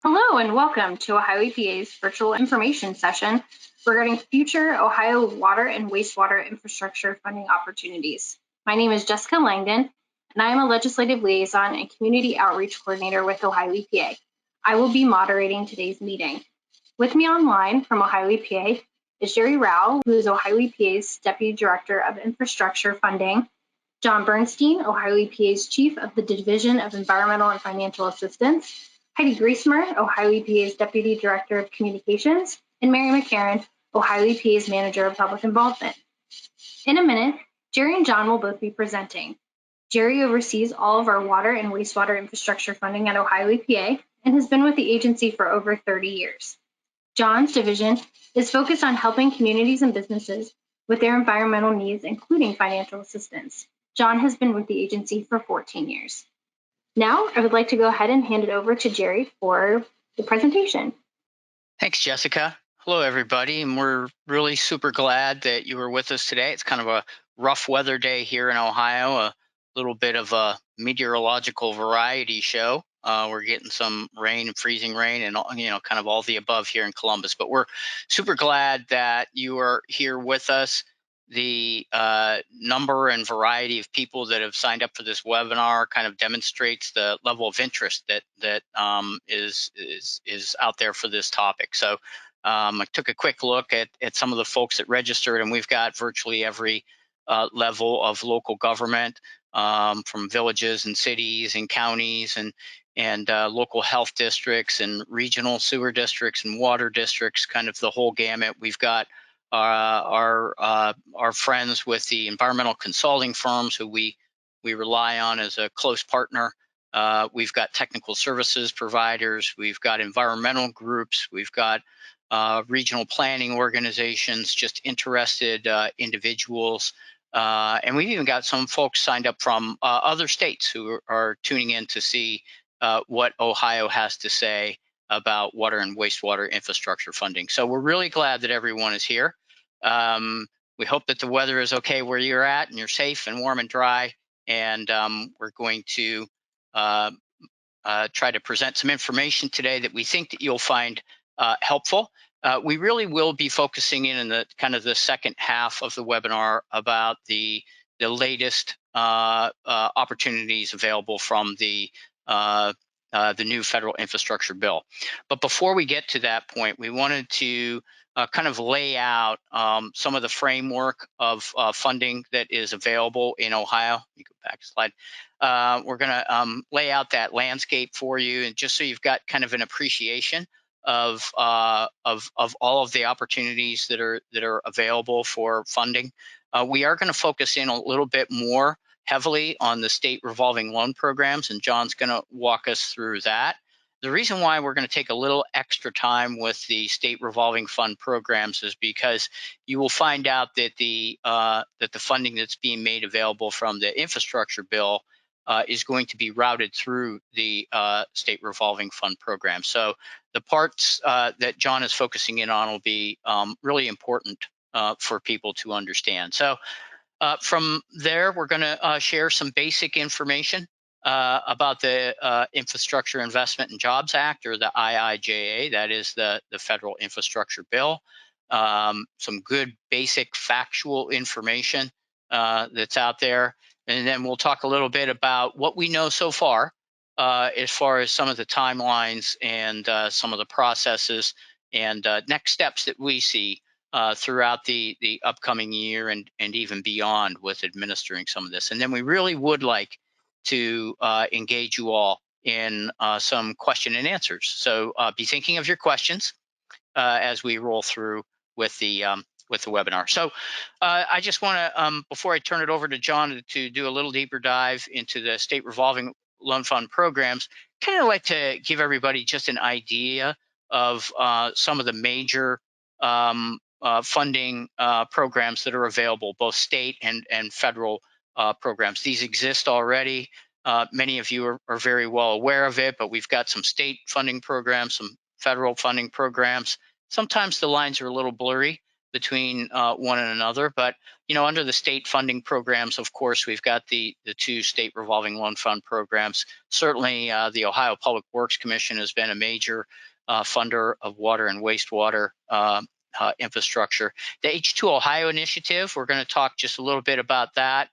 Hello and welcome to Ohio EPA's virtual information session regarding future Ohio water and wastewater infrastructure funding opportunities. My name is Jessica Langdon, and I am a legislative liaison and community outreach coordinator with Ohio EPA. I will be moderating today's meeting. With me online from Ohio EPA is Jerry Rao, who is Ohio EPA's Deputy Director of Infrastructure Funding, John Bernstein, Ohio EPA's Chief of the Division of Environmental and Financial Assistance, Heidi Griesmer, Ohio EPA's Deputy Director of Communications, and Mary McCarran, Ohio EPA's Manager of Public Involvement. In a minute, Jerry and John will both be presenting. Jerry oversees all of our water and wastewater infrastructure funding at Ohio EPA and has been with the agency for over 30 years. John's division is focused on helping communities and businesses with their environmental needs, including financial assistance. John has been with the agency for 14 years. Now, I would like to go ahead and hand it over to Jerry for the presentation. Thanks, Jessica. Hello, everybody, and we're really super glad that you were with us today. It's kind of a rough weather day here in Ohio, a little bit of a meteorological variety show. We're getting some rain and freezing rain and, kind of all the above here in Columbus, but we're super glad that you are here with us. The number and variety of people that have signed up for this webinar kind of demonstrates the level of interest that is out there for this topic. So I took a quick look at some of the folks that registered, and we've got virtually every level of local government, from villages and cities and counties and local health districts and regional sewer districts and water districts, kind of the whole gamut. We've got our friends with the environmental consulting firms who we rely on as a close partner. We've got technical services providers. We've got environmental groups. We've got regional planning organizations, just interested individuals. And we've even got some folks signed up from other states who are tuning in to see what Ohio has to say about water and wastewater infrastructure funding. So we're really glad that everyone is here. We hope that the weather is okay where you're at and you're safe and warm and dry. And we're going to try to present some information today that we think that you'll find helpful. We really will be focusing in the kind of the second half of the webinar about the latest opportunities available from the new federal infrastructure bill. But before we get to that point, we wanted to kind of lay out some of the framework of funding that is available in Ohio. Let me go back a slide. We're going to lay out that landscape for you, and just so you've got kind of an appreciation of all of the opportunities that are available for funding. We are going to focus in a little bit more heavily on the state revolving loan programs, and John's going to walk us through that. The reason why we're going to take a little extra time with the state revolving fund programs is because you will find out that the funding that's being made available from the infrastructure bill is going to be routed through the state revolving fund program. So the parts that John is focusing in on will be really important for people to understand. So from there, we're going to share some basic information about the Infrastructure Investment and Jobs Act, or the IIJA. That is the federal infrastructure bill. Some good basic factual information that's out there. And then we'll talk a little bit about what we know so far as some of the timelines and some of the processes and next steps that we see throughout the upcoming year and even beyond with administering some of this. And then we really would like to engage you all in some question and answers. So be thinking of your questions as we roll through with the webinar. So I just want to, before I turn it over to John to do a little deeper dive into the state revolving loan fund programs, kind of like to give everybody just an idea of some of the major funding programs that are available, both state and federal programs. These exist already. Many of you are very well aware of it, but we've got some state funding programs, some federal funding programs. Sometimes the lines are a little blurry. between one and another. But under the state funding programs, of course, we've got the two state revolving loan fund programs. Certainly, the Ohio Public Works Commission has been a major funder of water and wastewater infrastructure. The H2 Ohio initiative, we're going to talk just a little bit about that.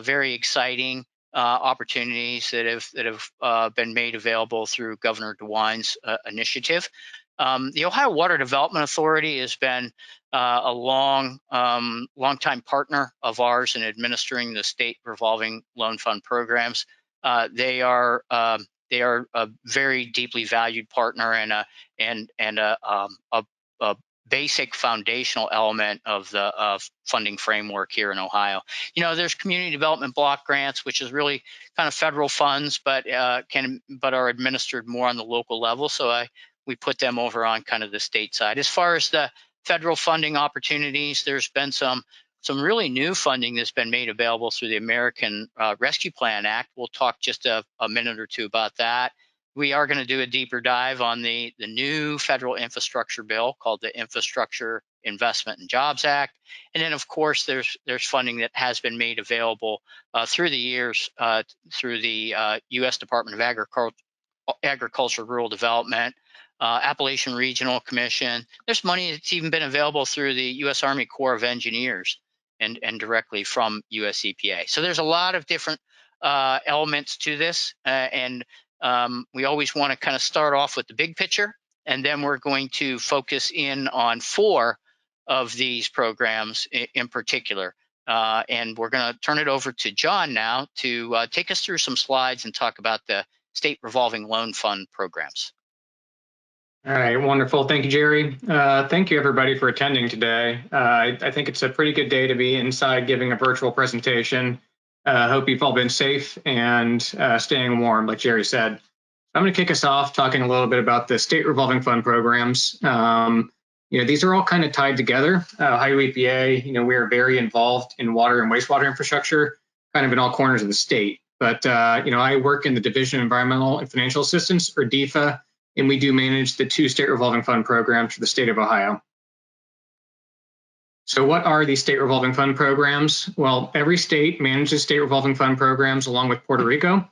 Very exciting opportunities that have been made available through Governor DeWine's initiative. The Ohio Water Development Authority has been a long-time partner of ours in administering the state revolving loan fund programs. They are a very deeply valued partner and a basic foundational element of the funding framework here in Ohio. There's community development block grants, which is really kind of federal funds, but are administered more on the local level. So we put them over on kind of the state side. As far as the federal funding opportunities, there's been some really new funding that's been made available through the American Rescue Plan Act. We'll talk just a minute or two about that. We are going to do a deeper dive on the new federal infrastructure bill called the Infrastructure Investment and Jobs Act. And then, of course, there's funding that has been made available through the years through the U.S. Department of Agriculture, Rural Development, Appalachian Regional Commission. There's money that's even been available through the U.S. Army Corps of Engineers and directly from US EPA. So there's a lot of different elements to this, and we always want to kind of start off with the big picture, and then we're going to focus in on 4 of these programs in particular. And we're going to turn it over to John now to take us through some slides and talk about the state revolving loan fund programs. All right, wonderful. Thank you, Jerry. Thank you, everybody, for attending today. I think it's a pretty good day to be inside giving a virtual presentation. Hope you've all been safe and staying warm, like Jerry said. I'm going to kick us off talking a little bit about the state revolving fund programs. These are all kind of tied together. Ohio EPA, we are very involved in water and wastewater infrastructure, kind of in all corners of the state. But, I work in the Division of Environmental and Financial Assistance, or DEFA, and we do manage the 2 state revolving fund programs for the state of Ohio. So what are these state revolving fund programs? Well, every state manages state revolving fund programs along with Puerto Rico.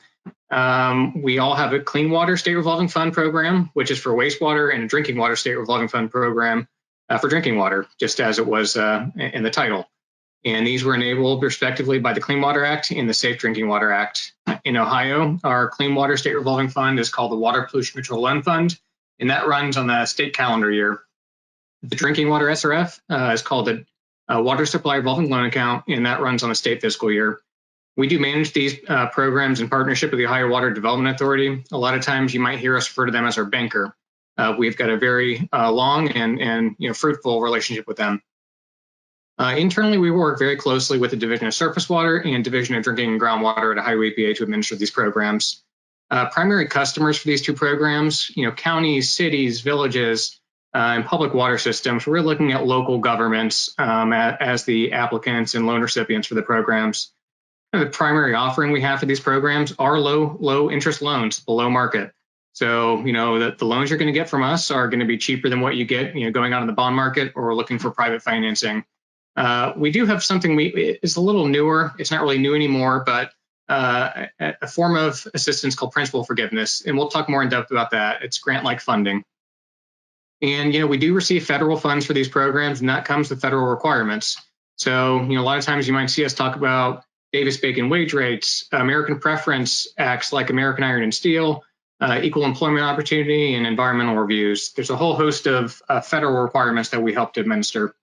We all have a clean water state revolving fund program, which is for wastewater, and a drinking water state revolving fund program for drinking water, just as it was in the title. And these were enabled respectively by the Clean Water Act and the Safe Drinking Water Act. In Ohio, our Clean Water State Revolving Fund is called the Water Pollution Control Loan Fund, and that runs on the state calendar year. The Drinking Water SRF is called the Water Supply Revolving Loan Account, and that runs on the state fiscal year. We do manage these programs in partnership with the Ohio Water Development Authority. A lot of times you might hear us refer to them as our banker. We've got a very long and fruitful relationship with them. Internally, we work very closely with the Division of Surface Water and Division of Drinking and Groundwater at Ohio EPA to administer these programs. Primary customers for these 2 programs, counties, cities, villages, and public water systems. We're looking at local governments as the applicants and loan recipients for the programs. The primary offering we have for these programs are low interest loans below market. So, the loans you're going to get from us are going to be cheaper than what you get, going out in the bond market or looking for private financing. We do have something it's a little newer. It's not really new anymore, but a form of assistance called principal forgiveness. And we'll talk more in depth about that. It's grant-like funding. And, we do receive federal funds for these programs, and that comes with federal requirements. So, a lot of times you might see us talk about Davis-Bacon wage rates, American preference acts like American Iron and Steel, equal employment opportunity, and environmental reviews. There's a whole host of federal requirements that we help to administer.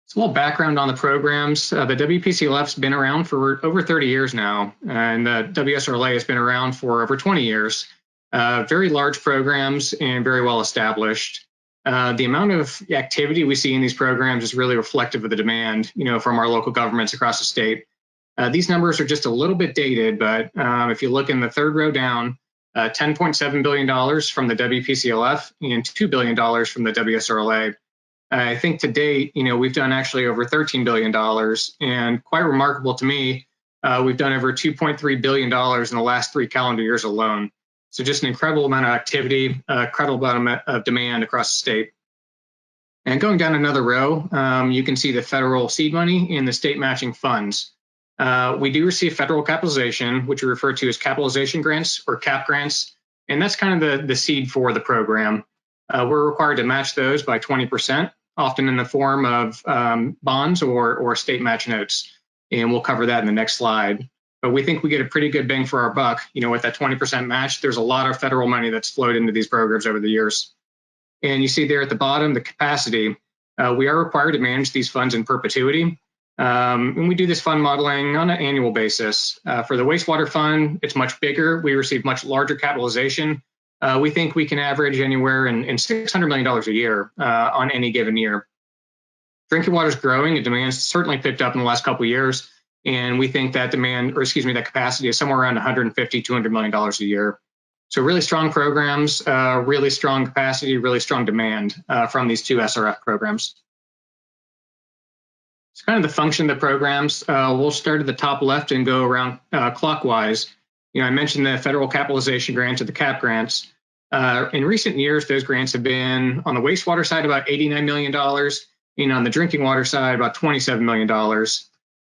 So a little background on the programs. The WPCLF's been around for over 30 years now, and the WSRLA has been around for over 20 years. Very large programs and very well established. The amount of activity we see in these programs is really reflective of the demand, from our local governments across the state. These numbers are just a little bit dated, but if you look in the 3rd row down, $10.7 billion from the WPCLF and $2 billion from the WSRLA. I think to date, we've done actually over $13 billion, and quite remarkable to me, we've done over $2.3 billion in the last 3 calendar years alone. So just an incredible amount of activity, incredible amount of demand across the state. And going down another row, you can see the federal seed money and the state matching funds. We do receive federal capitalization, which we refer to as capitalization grants or CAP grants, and that's kind of the seed for the program. We're required to match those by 20%, often in the form of bonds or state match notes, and we'll cover that in the next slide. But we think we get a pretty good bang for our buck. With that 20% match, there's a lot of federal money that's flowed into these programs over the years. And you see there at the bottom, the capacity. We are required to manage these funds in perpetuity. And we do this fund modeling on an annual basis. For the wastewater fund, it's much bigger. We receive much larger capitalization. We think we can average anywhere in $600 million a year on any given year. Drinking water is growing, and demand's certainly picked up in the last couple of years. And we think that that capacity is somewhere around $150, $200 million a year. So really strong programs, really strong capacity, really strong demand from these two SRF programs. It's kind of the function of the programs. We'll start at the top left and go around clockwise. I mentioned the federal capitalization grants or the CAP grants. In recent years, those grants have been on the wastewater side about $89 million, and on the drinking water side about $27 million.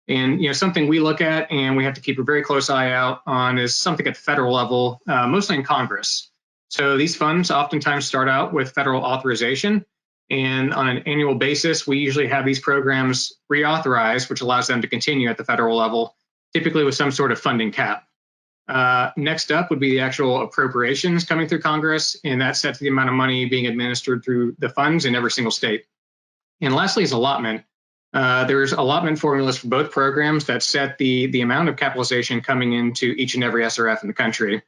And something we look at and we have to keep a very close eye out on is something at the federal level, mostly in Congress. So these funds oftentimes start out with federal authorization, and on an annual basis, we usually have these programs reauthorized, which allows them to continue at the federal level, typically with some sort of funding cap. Next up would be the actual appropriations coming through Congress, and that sets the amount of money being administered through the funds in every single state. And lastly is allotment. There's allotment formulas for both programs that set the amount of capitalization coming into each and every SRF in the country.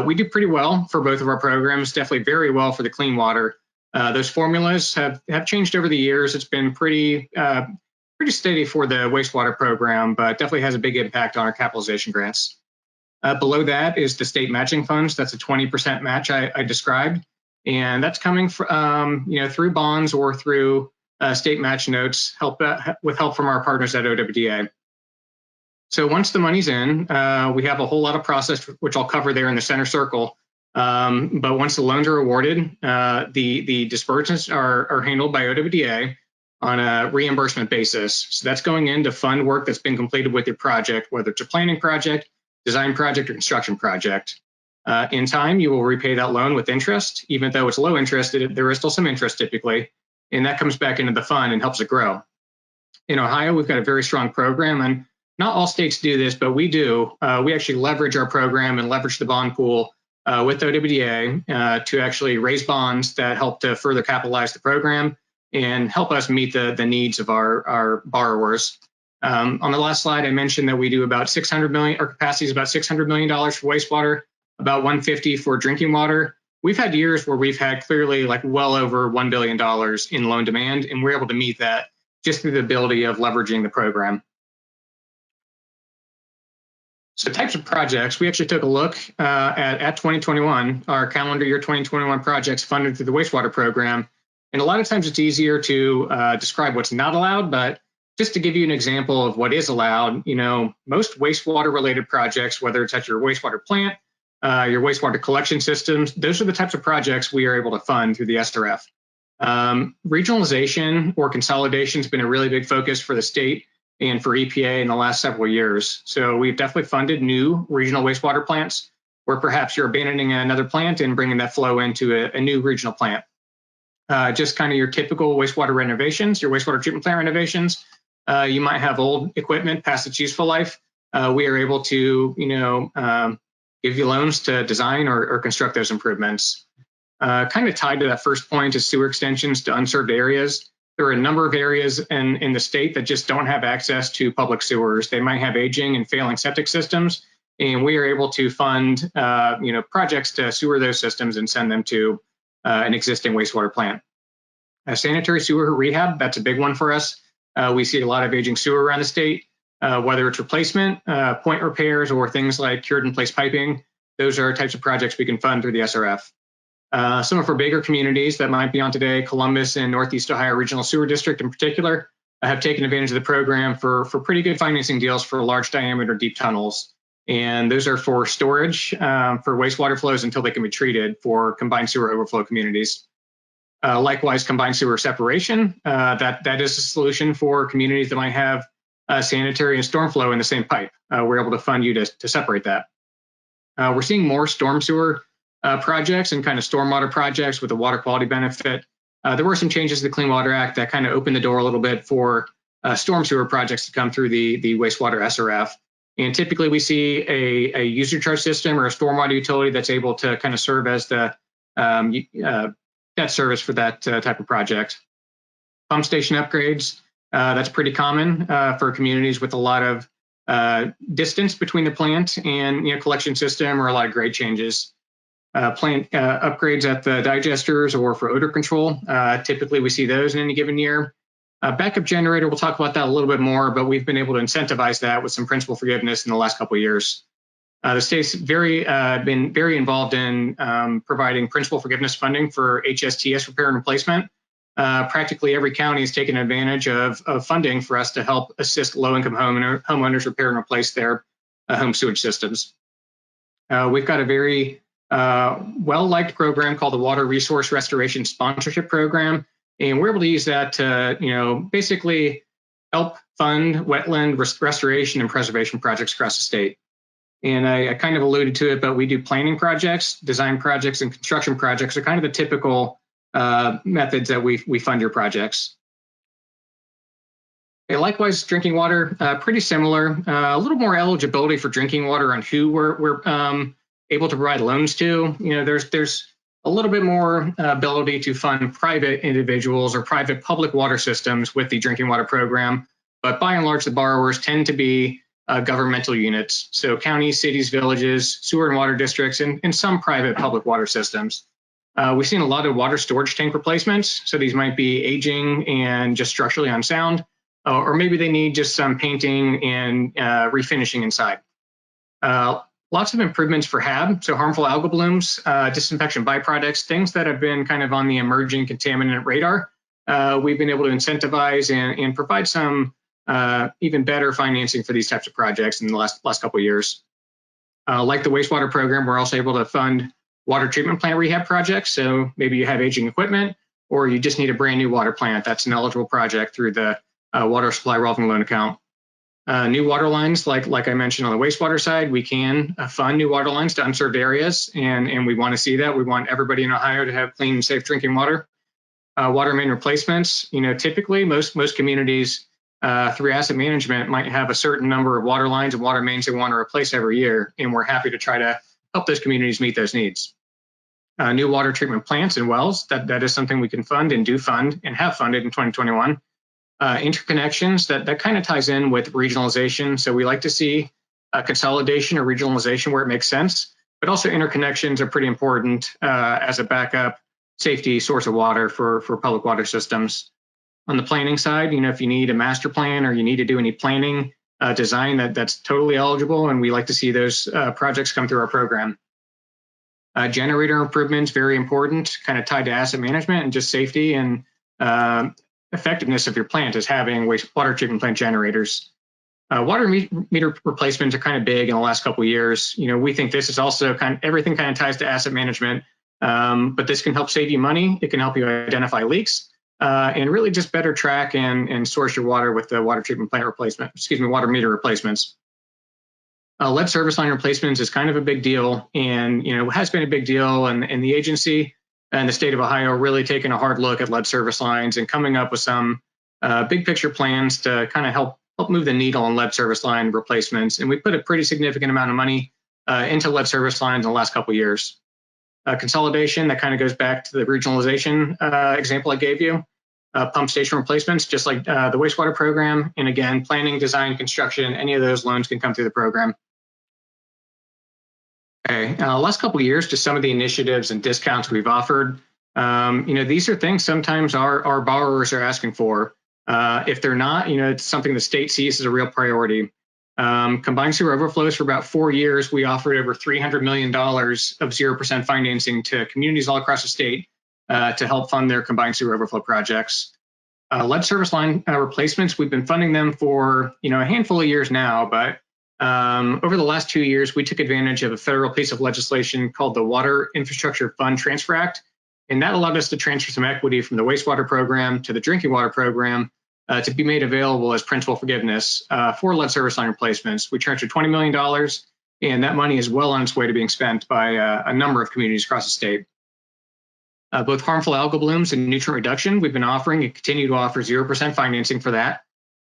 We do pretty well for both of our programs, definitely very well for the clean water. Those formulas have changed over the years. It's been pretty steady for the wastewater program, but definitely has a big impact on our capitalization grants. Below that is the state matching funds. That's a 20% match I described, and that's coming from through bonds or through state match notes, with help from our partners at OWDA. So once the money's in, we have a whole lot of process, which I'll cover there in the center circle. But once the loans are awarded, the disbursements are handled by OWDA on a reimbursement basis. So that's going in to fund work that's been completed with your project, whether it's a planning project, design project, or construction project. In time, you will repay that loan with interest. Even though it's low interest, there is still some interest typically, and that comes back into the fund and helps it grow. In Ohio, we've got a very strong program, and not all states do this, but we do. We actually leverage our program and leverage the bond pool with OWDA to actually raise bonds that help to further capitalize the program and help us meet the needs of our borrowers. On the last slide, I mentioned that we do about $600 million, our capacity is about $600 million for wastewater, about $150 for drinking water. We've had years where we've had clearly well over $1 billion in loan demand, and we're able to meet that just through the ability of leveraging the program. So types of projects, we actually took a look at 2021, our calendar year 2021 projects funded through the wastewater program. And a lot of times it's easier to describe what's not allowed, but just to give you an example of what is allowed, most wastewater related projects, whether it's at your wastewater plant, your wastewater collection systems, those are the types of projects we are able to fund through the SRF. Regionalization or consolidation has been a really big focus for the state and for EPA in the last several years. So we've definitely funded new regional wastewater plants where perhaps you're abandoning another plant and bringing that flow into a new regional plant. Just kind of your typical wastewater renovations, your wastewater treatment plant renovations. You might have old equipment past its useful life. We are able to, give you loans to design or construct those improvements. Kind of tied to that first point is sewer extensions to unserved areas. There are a number of areas in the state that just don't have access to public sewers. They might have aging and failing septic systems, and we are able to fund, projects to sewer those systems and send them to an existing wastewater plant. Sanitary sewer rehab, that's a big one for us. We see a lot of aging sewer around the state, whether it's replacement, point repairs, or things like cured in place piping. Those are types of projects we can fund through the SRF. Some of our bigger communities that might be on today, Columbus and Northeast Ohio Regional Sewer District in particular, have taken advantage of the program for pretty good financing deals for large diameter deep tunnels. And those are for storage for wastewater flows until they can be treated for combined sewer overflow communities. Likewise, combined sewer separation, that is a solution for communities that might have sanitary and storm flow in the same pipe. We're able to fund you to separate that. We're seeing more storm sewer projects and kind of stormwater projects with a water quality benefit. There were some changes to the Clean Water Act that kind of opened the door a little bit for storm sewer projects to come through the wastewater SRF. And typically we see a user charge system or a stormwater utility that's able to kind of serve as the debt service for that type of project. Pump station upgrades, that's pretty common for communities with a lot of distance between the plant and collection system or a lot of grade changes. Plant upgrades at the digesters or for odor control. Typically we see those in any given year. Backup generator, we'll talk about that a little bit more, but we've been able to incentivize that with some principal forgiveness in the last couple of years. The state's been very involved in providing principal forgiveness funding for HSTS repair and replacement. Practically every county has taken advantage of funding for us to help assist low-income homeowners repair and replace their home sewage systems. We've got a very well-liked program called the Water Resource Restoration Sponsorship Program, and we're able to use that to, basically help fund wetland restoration and preservation projects across the state. And I kind of alluded to it, but we do planning projects, design projects, and construction projects are kind of the typical methods that we fund your projects. Okay, likewise, drinking water, pretty similar. A little more eligibility for drinking water on who we're able to provide loans to. There's a little bit more ability to fund private individuals or private public water systems with the drinking water program, but by and large, the borrowers tend to be governmental units, so counties, cities, villages, sewer and water districts, and some private public water systems. We've seen a lot of water storage tank replacements, so these might be aging and just structurally unsound, or maybe they need just some painting and refinishing inside. Lots of improvements for HAB, so harmful algal blooms, disinfection byproducts, things that have been kind of on the emerging contaminant radar. We've been able to incentivize and provide some even better financing for these types of projects in the last couple of years. Like the wastewater program, we're also able to fund water treatment plant rehab projects. So maybe you have aging equipment or you just need a brand new water plant. That's an eligible project through the water supply revolving loan account. New water lines, like I mentioned on the wastewater side, we can fund new water lines to unserved areas, and we want to see that. We want everybody in Ohio to have clean and safe drinking water. Water main replacements, typically most communities through asset management might have a certain number of water lines and water mains they want to replace every year, and we're happy to try to help those communities meet those needs. New water treatment plants and wells, that is something we can fund and do fund and have funded in 2021. Interconnections, that kind of ties in with regionalization. So we like to see consolidation or regionalization where it makes sense, but also interconnections are pretty important as a backup safety source of water for public water systems. On the planning side, if you need a master plan or you need to do any planning design, that's totally eligible, and we like to see those projects come through our program. Generator improvements, very important, kind of tied to asset management and just safety and effectiveness of your plant is having wastewater treatment plant generators. Water meter replacements are kind of big in the last couple of years. We think this is also everything kind of ties to asset management, but this can help save you money. It can help you identify leaks and really just better track and source your water with the water treatment plant water meter replacements. Lead service line replacements is kind of a big deal, and has been a big deal, and the agency and the state of Ohio really taking a hard look at lead service lines and coming up with some big picture plans to kind of help move the needle on lead service line replacements. And we put a pretty significant amount of money into lead service lines in the last couple of years. Consolidation, that kind of goes back to the regionalization example I gave you. Pump station replacements, just like the wastewater program. And again, planning, design, construction, any of those loans can come through the program. Okay, last couple of years, just some of the initiatives and discounts we've offered. These are things sometimes our borrowers are asking for. If they're not, it's something the state sees as a real priority. Combined sewer overflows for about 4 years, we offered over $300 million of 0% financing to communities all across the state to help fund their combined sewer overflow projects. Lead service line replacements, we've been funding them for a handful of years now, but over the last 2 years, we took advantage of a federal piece of legislation called the Water Infrastructure Fund Transfer Act. And that allowed us to transfer some equity from the wastewater program to the drinking water program to be made available as principal forgiveness for lead service line replacements. We transferred $20 million, and that money is well on its way to being spent by a number of communities across the state. Both harmful algal blooms and nutrient reduction, we've been offering and continue to offer 0% financing for that.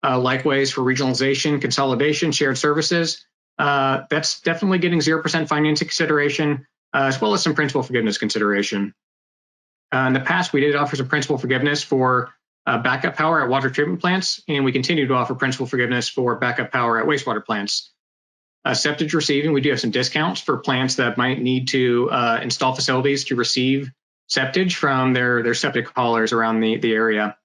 Likewise, for regionalization, consolidation, shared services, that's definitely getting 0% financing consideration, as well as some principal forgiveness consideration. In the past, we did offer some principal forgiveness for backup power at water treatment plants, and we continue to offer principal forgiveness for backup power at wastewater plants. Septic receiving, we do have some discounts for plants that might need to install facilities to receive septage from their septic haulers around the area.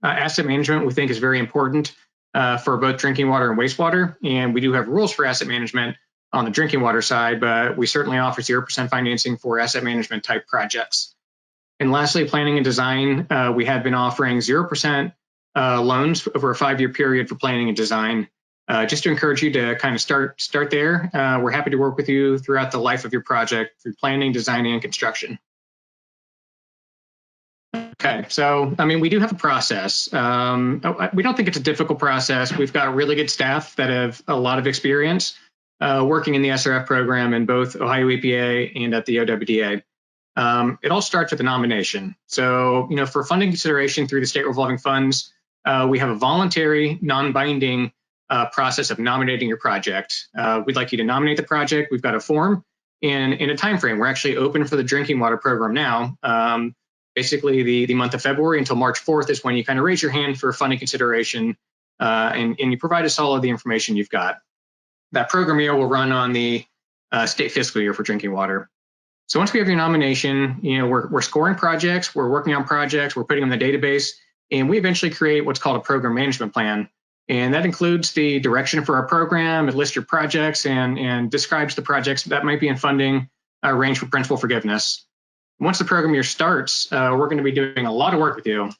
Asset management, we think, is very important for both drinking water and wastewater, and we do have rules for asset management on the drinking water side, but we certainly offer 0% financing for asset management type projects. And lastly, planning and design, we have been offering 0% loans over a 5-year period for planning and design. Just to encourage you to kind of start there. We're happy to work with you throughout the life of your project through planning, design, and construction. Okay, so I mean, we do have a process. We don't think it's a difficult process. We've got really good staff that have a lot of experience working in the SRF program in both Ohio EPA and at the OWDA. It all starts with a nomination. So, for funding consideration through the state revolving funds, we have a voluntary, non-binding process of nominating your project. We'd like you to nominate the project. We've got a form and in a time frame. We're actually open for the drinking water program now. Basically, the month of February until March 4th is when you kind of raise your hand for funding consideration, and you provide us all of the information you've got. That program year will run on the state fiscal year for drinking water. So once we have your nomination, we're scoring projects, we're working on projects, we're putting them in the database, and we eventually create what's called a program management plan. And that includes the direction for our program. It lists your projects and describes the projects that might be in funding range for principal forgiveness. Once the program year starts, we're going to be doing a lot of work with you.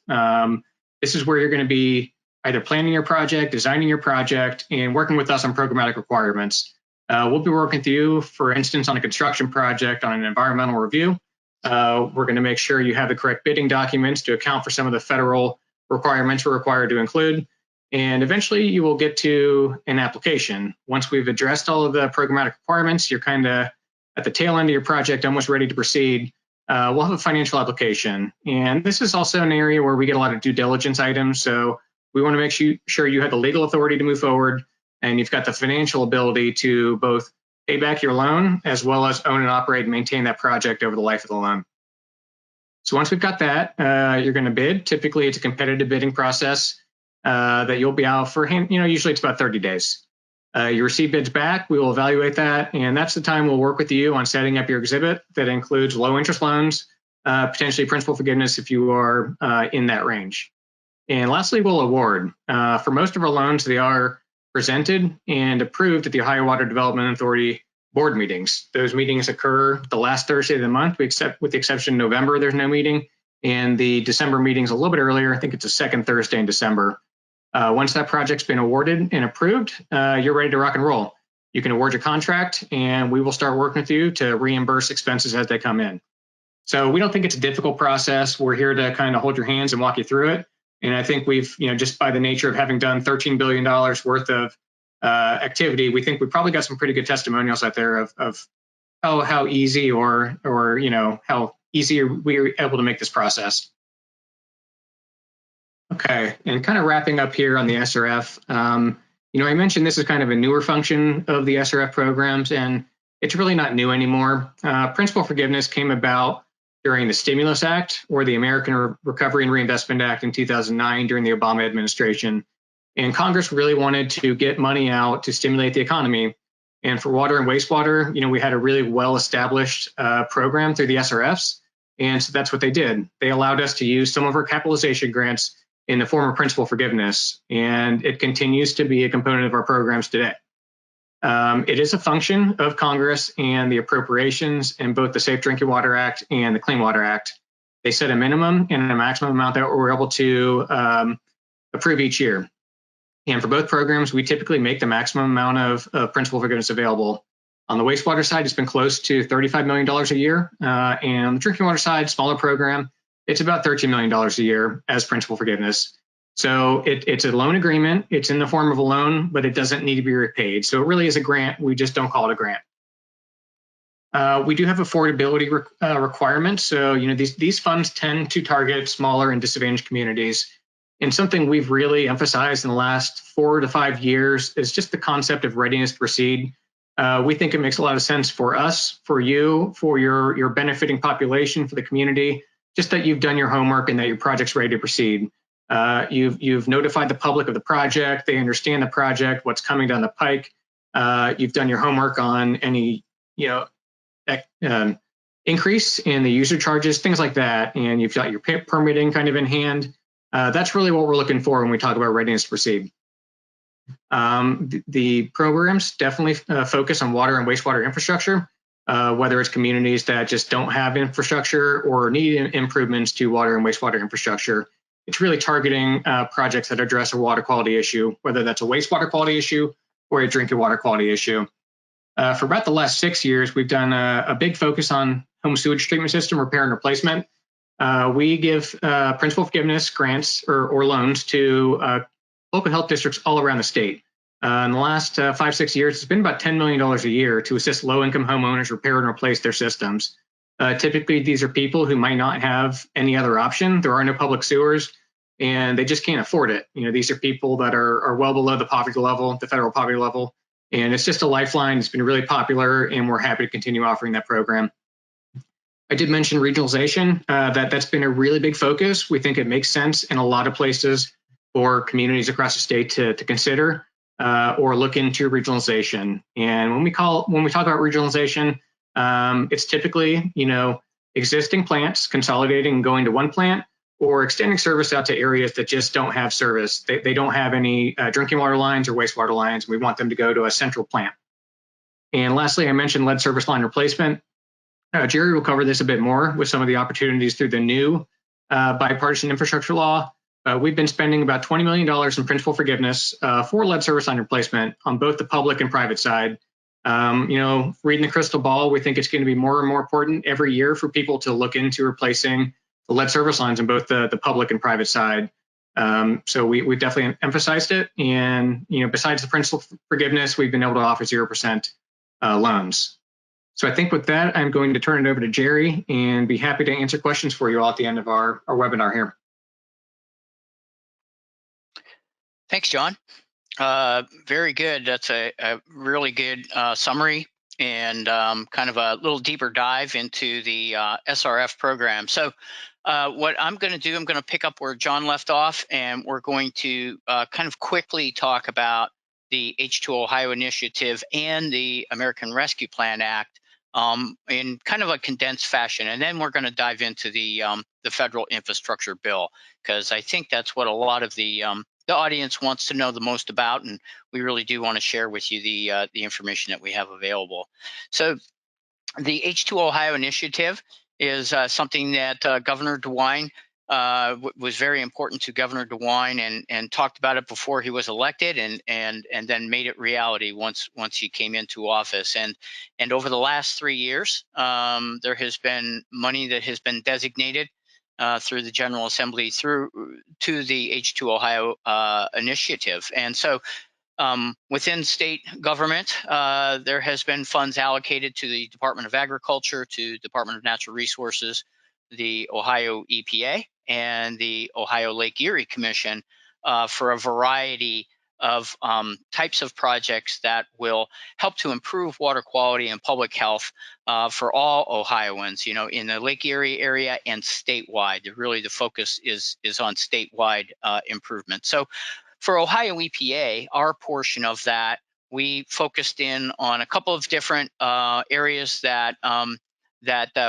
This is where you're going to be either planning your project, designing your project, and working with us on programmatic requirements. We'll be working with you, for instance, on a construction project on an environmental review. We're going to make sure you have the correct bidding documents to account for some of the federal requirements we're required to include. And eventually you will get to an application. Once we've addressed all of the programmatic requirements, you're kind of at the tail end of your project, almost ready to proceed. We'll have a financial application. And this is also an area where we get a lot of due diligence items. So we want to make sure you have the legal authority to move forward and you've got the financial ability to both pay back your loan as well as own and operate and maintain that project over the life of the loan. So once we've got that, you're going to bid. Typically, it's a competitive bidding process that you'll be out for, usually it's about 30 days. You receive bids back, we will evaluate that, and that's the time we'll work with you on setting up your exhibit that includes low interest loans, potentially principal forgiveness if you are in that range. And lastly, we'll award. For most of our loans, they are presented and approved at the Ohio Water Development Authority board meetings. Those meetings occur the last Thursday of the month, with the exception of November, there's no meeting, and the December meeting's a little bit earlier. I think it's the second Thursday in December. Once that project's been awarded and approved, you're ready to rock and roll. You can award your contract and we will start working with you to reimburse expenses as they come in. So we don't think it's a difficult process. We're here to kind of hold your hands and walk you through it. And I think we've, just by the nature of having done $13 billion worth of activity, we think we probably got some pretty good testimonials out there of how easy or how easy we were able to make this process. Okay, and kind of wrapping up here on the SRF, I mentioned this is kind of a newer function of the SRF programs, and it's really not new anymore. Principal forgiveness came about during the Stimulus Act or the American Recovery and Reinvestment Act in 2009 during the Obama administration. And Congress really wanted to get money out to stimulate the economy. And for water and wastewater, we had a really well-established program through the SRFs. And so that's what they did. They allowed us to use some of our capitalization grants in the form of principal forgiveness, and it continues to be a component of our programs today. It is a function of Congress and the appropriations in both the Safe Drinking Water Act and the Clean Water Act. They set a minimum and a maximum amount that we're able to approve each year. And for both programs, we typically make the maximum amount of principal forgiveness available. On the wastewater side, it's been close to $35 million a year. And on the drinking water side, smaller program, it's about $13 million a year as principal forgiveness. So it's a loan agreement. It's in the form of a loan, but it doesn't need to be repaid. So it really is a grant. We just don't call it a grant. We do have affordability requirements. So, these funds tend to target smaller and disadvantaged communities. And something we've really emphasized in the last 4 to 5 years is just the concept of readiness to proceed. We think it makes a lot of sense for us, for you, for your benefiting population, for the community, just that you've done your homework and that your project's ready to proceed. You've notified the public of the project. They understand the project, what's coming down the pike. You've done your homework on any, increase in the user charges, things like that, and you've got your permitting kind of in hand. That's really what we're looking for when we talk about readiness to proceed. The programs definitely focus on water and wastewater infrastructure, whether it's communities that just don't have infrastructure or need improvements to water and wastewater infrastructure. It's really targeting projects that address a water quality issue, whether that's a wastewater quality issue or a drinking water quality issue. For about the last 6 years, we've done a big focus on home sewage treatment system repair and replacement. We give principal forgiveness grants or loans to local health districts all around the state. In the last 5-6 years, it's been about $10 million a year to assist low-income homeowners repair and replace their systems. Typically, these are people who might not have any other option. There are no public sewers, and they just can't afford it. These are people that are well below the poverty level, the federal poverty level. And it's just a lifeline. It's been really popular, and we're happy to continue offering that program. I did mention regionalization. That's been a really big focus. We think it makes sense in a lot of places for communities across the state to consider or look into regionalization. And when we talk about regionalization, it's typically existing plants consolidating and going to one plant, or extending service out to areas that just don't have service. They don't have any drinking water lines or wastewater lines. We want them to go to a central plant. And lastly, I mentioned lead service line replacement. Jerry will cover this a bit more with some of the opportunities through the new bipartisan infrastructure law. We've been spending about $20 million in principal forgiveness for lead service line replacement on both the public and private side. Reading the crystal ball, we think it's going to be more and more important every year for people to look into replacing the lead service lines on both the public and private side. So we've definitely emphasized it. And, besides the principal forgiveness, we've been able to offer 0% loans. So I think with that, I'm going to turn it over to Jerry and be happy to answer questions for you all at the end of our webinar here. Thanks, John. Very good. That's a really good summary and kind of a little deeper dive into the SRF program. So what I'm going to do, I'm going to pick up where John left off, and we're going to kind of quickly talk about the H2O Ohio Initiative and the American Rescue Plan Act in kind of a condensed fashion. And then we're going to dive into the federal infrastructure bill, because I think that's what a lot of the audience wants to know the most about, and we really do want to share with you the information that we have available. So the H2O Ohio Initiative is something that Governor DeWine was very important to Governor DeWine, and talked about it before he was elected, and then made it reality once he came into office. And over the last 3 years, there has been money that has been designated through the General Assembly to the H2O Ohio Initiative. And so within state government, there has been funds allocated to the Department of Agriculture, to Department of Natural Resources, the Ohio EPA, and the Ohio Lake Erie Commission for a variety of types of projects that will help to improve water quality and public health for all Ohioans, in the Lake Erie area and statewide. Really, the focus is on statewide improvement. So for Ohio EPA, our portion of that, we focused in on a couple of different areas that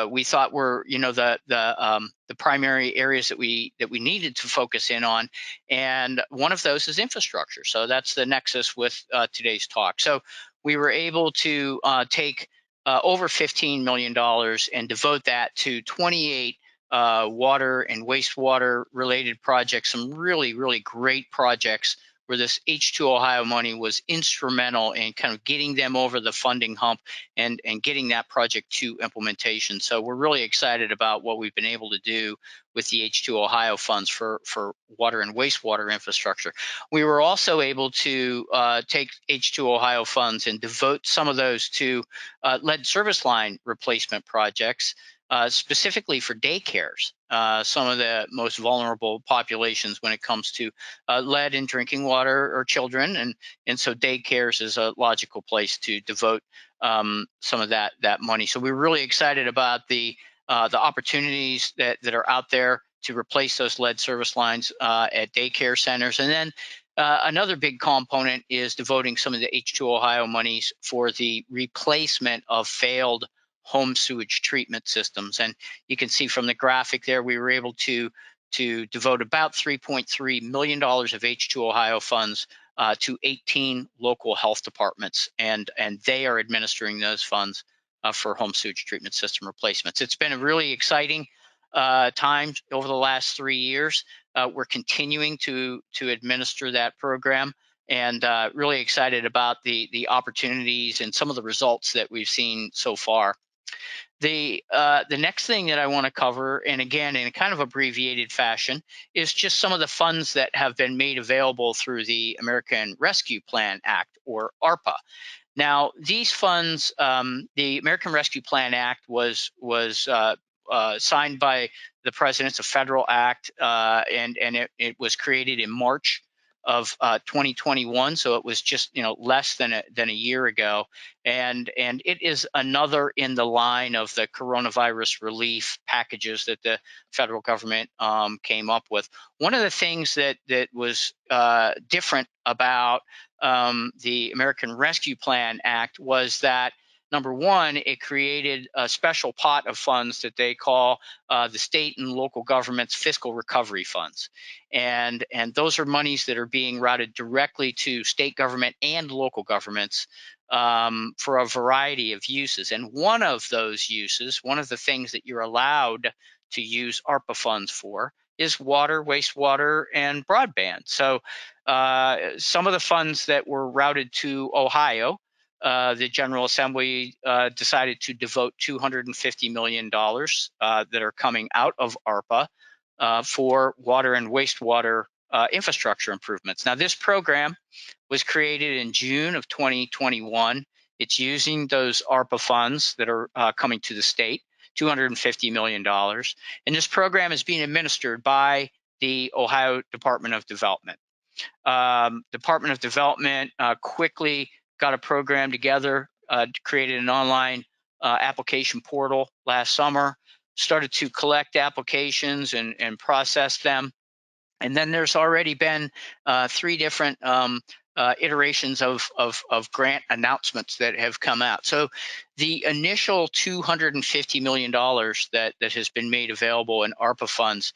we thought were, the primary areas that we needed to focus in on, and one of those is infrastructure. So that's the nexus with today's talk. So we were able to take over $15 million and devote that to 28 water and wastewater related projects, some really, really great projects where this H2 Ohio money was instrumental in kind of getting them over the funding hump and getting that project to implementation. So we're really excited about what we've been able to do with the H2 Ohio funds for water and wastewater infrastructure. We were also able to take H2 Ohio funds and devote some of those to lead service line replacement projects, specifically for daycares, some of the most vulnerable populations when it comes to lead in drinking water or children, and so daycares is a logical place to devote some of that money. So we're really excited about the opportunities that are out there to replace those lead service lines at daycare centers. And then another big component is devoting some of the H2 Ohio monies for the replacement of failed home sewage treatment systems. And you can see from the graphic there, we were able to devote about $3.3 million of H2 Ohio funds to 18 local health departments, and they are administering those funds for home sewage treatment system replacements. It's been a really exciting time over the last 3 years. We're continuing to administer that program, and really excited about the opportunities and some of the results that we've seen so far. The next thing that I want to cover, and again in a kind of abbreviated fashion, is just some of the funds that have been made available through the American Rescue Plan Act, or ARPA. Now, these funds, the American Rescue Plan Act was signed by the president. It's a federal act, and it was created in March of 2021, so it was just less than a year ago, and it is another in the line of the coronavirus relief packages that the federal government came up with. One of the things that was different about the American Rescue Plan Act was that, number one, it created a special pot of funds that they call the state and local government's fiscal recovery funds. And those are monies that are being routed directly to state government and local governments for a variety of uses. And one of those uses, one of the things that you're allowed to use ARPA funds for, is water, wastewater, and broadband. So some of the funds that were routed to Ohio, the General Assembly decided to devote $250 million that are coming out of ARPA for water and wastewater infrastructure improvements. Now, this program was created in June of 2021. It's using those ARPA funds that are coming to the state, $250 million. And this program is being administered by the Ohio Department of Development. Department of Development quickly got a program together, created an online application portal last summer, started to collect applications and process them. And then there's already been 3 different iterations of grant announcements that have come out. So the initial $250 million that has been made available in ARPA funds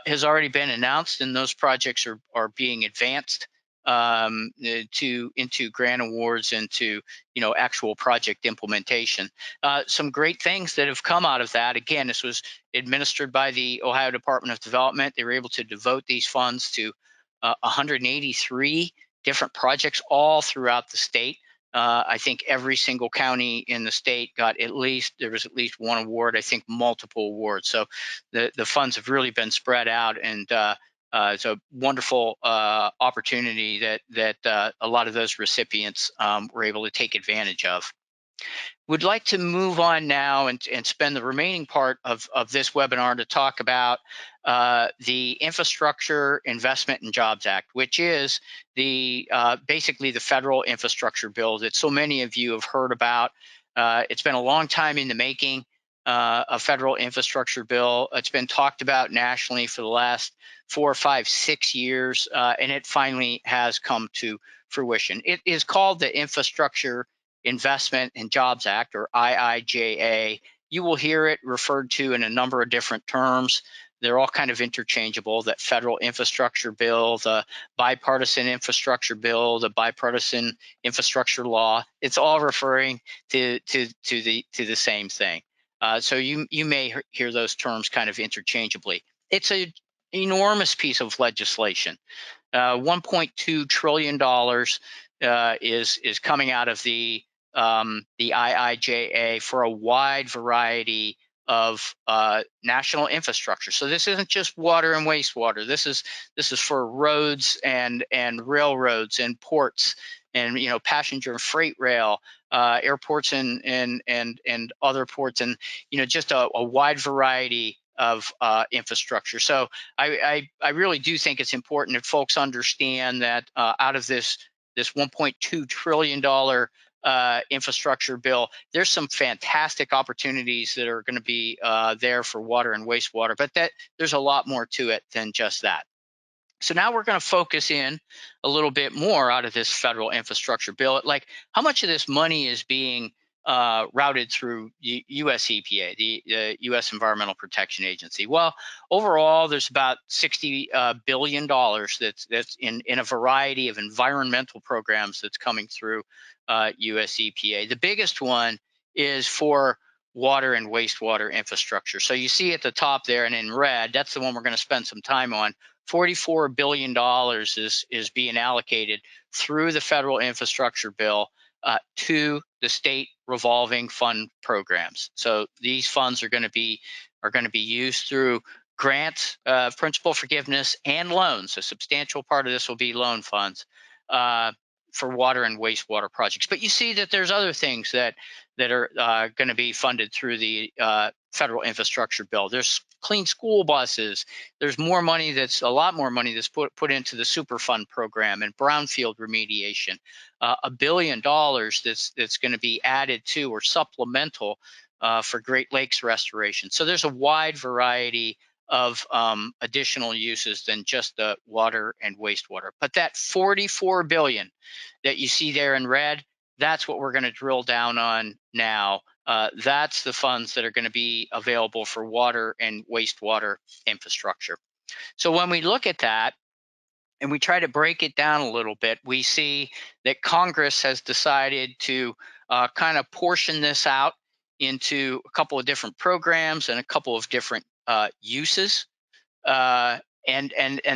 has already been announced, and those projects are being advanced into grant awards and to actual project implementation. Some great things that have come out of that. Again, this was administered by the Ohio Department of Development. They were able to devote these funds to 183 different projects all throughout the state. I think every single county in the state got there was at least one award, I think multiple awards. So the funds have really been spread out, and it's a wonderful opportunity that a lot of those recipients were able to take advantage of. Would like to move on now and spend the remaining part of this webinar to talk about the Infrastructure Investment and Jobs Act, which is basically the federal infrastructure bill that so many of you have heard about. It's been a long time in the making, a federal infrastructure bill. It's been talked about nationally for the last 4, 5, 6 years, and it finally has come to fruition. It is called the Infrastructure Investment and Jobs Act, or IIJA. You will hear it referred to in a number of different terms. They're all kind of interchangeable: the federal infrastructure bill, the bipartisan infrastructure bill, the bipartisan infrastructure law. It's all referring to the same thing. So you may hear those terms kind of interchangeably. It's a enormous piece of legislation. $1.2 trillion is coming out of the IIJA for a wide variety of national infrastructure. So this isn't just water and wastewater. This is for roads and railroads and ports and passenger and freight rail, airports and other ports, and just a wide variety of infrastructure. So I really do think it's important that folks understand that out of this $1.2 trillion infrastructure bill, there's some fantastic opportunities that are going to be there for water and wastewater, but that there's a lot more to it than just that. So now we're going to focus in a little bit more out of this federal infrastructure bill, like how much of this money is being routed through U.S. EPA, the U.S. Environmental Protection Agency. Well, overall, there's about $60 billion that's in a variety of environmental programs that's coming through U.S. EPA. The biggest one is for water and wastewater infrastructure. So you see at the top there and in red, that's the one we're going to spend some time on. $44 billion is being allocated through the federal infrastructure bill to the state revolving fund programs. So these funds are going to be used through grants, principal forgiveness, and loans. A substantial part of this will be loan funds for water and wastewater projects. But you see that there's other things that are going to be funded through the federal infrastructure bill. There's clean school buses. There's a lot more money that's put into the Superfund program and brownfield remediation. $1 billion that's going to be added to or supplemental for Great Lakes restoration. So there's a wide variety of additional uses than just the water and wastewater. But that $44 billion that you see there in red, that's what we're going to drill down on now. That's the funds that are going to be available for water and wastewater infrastructure. So when we look at that and we try to break it down a little bit, we see that Congress has decided to kind of portion this out into a couple of different programs and a couple of different uses, and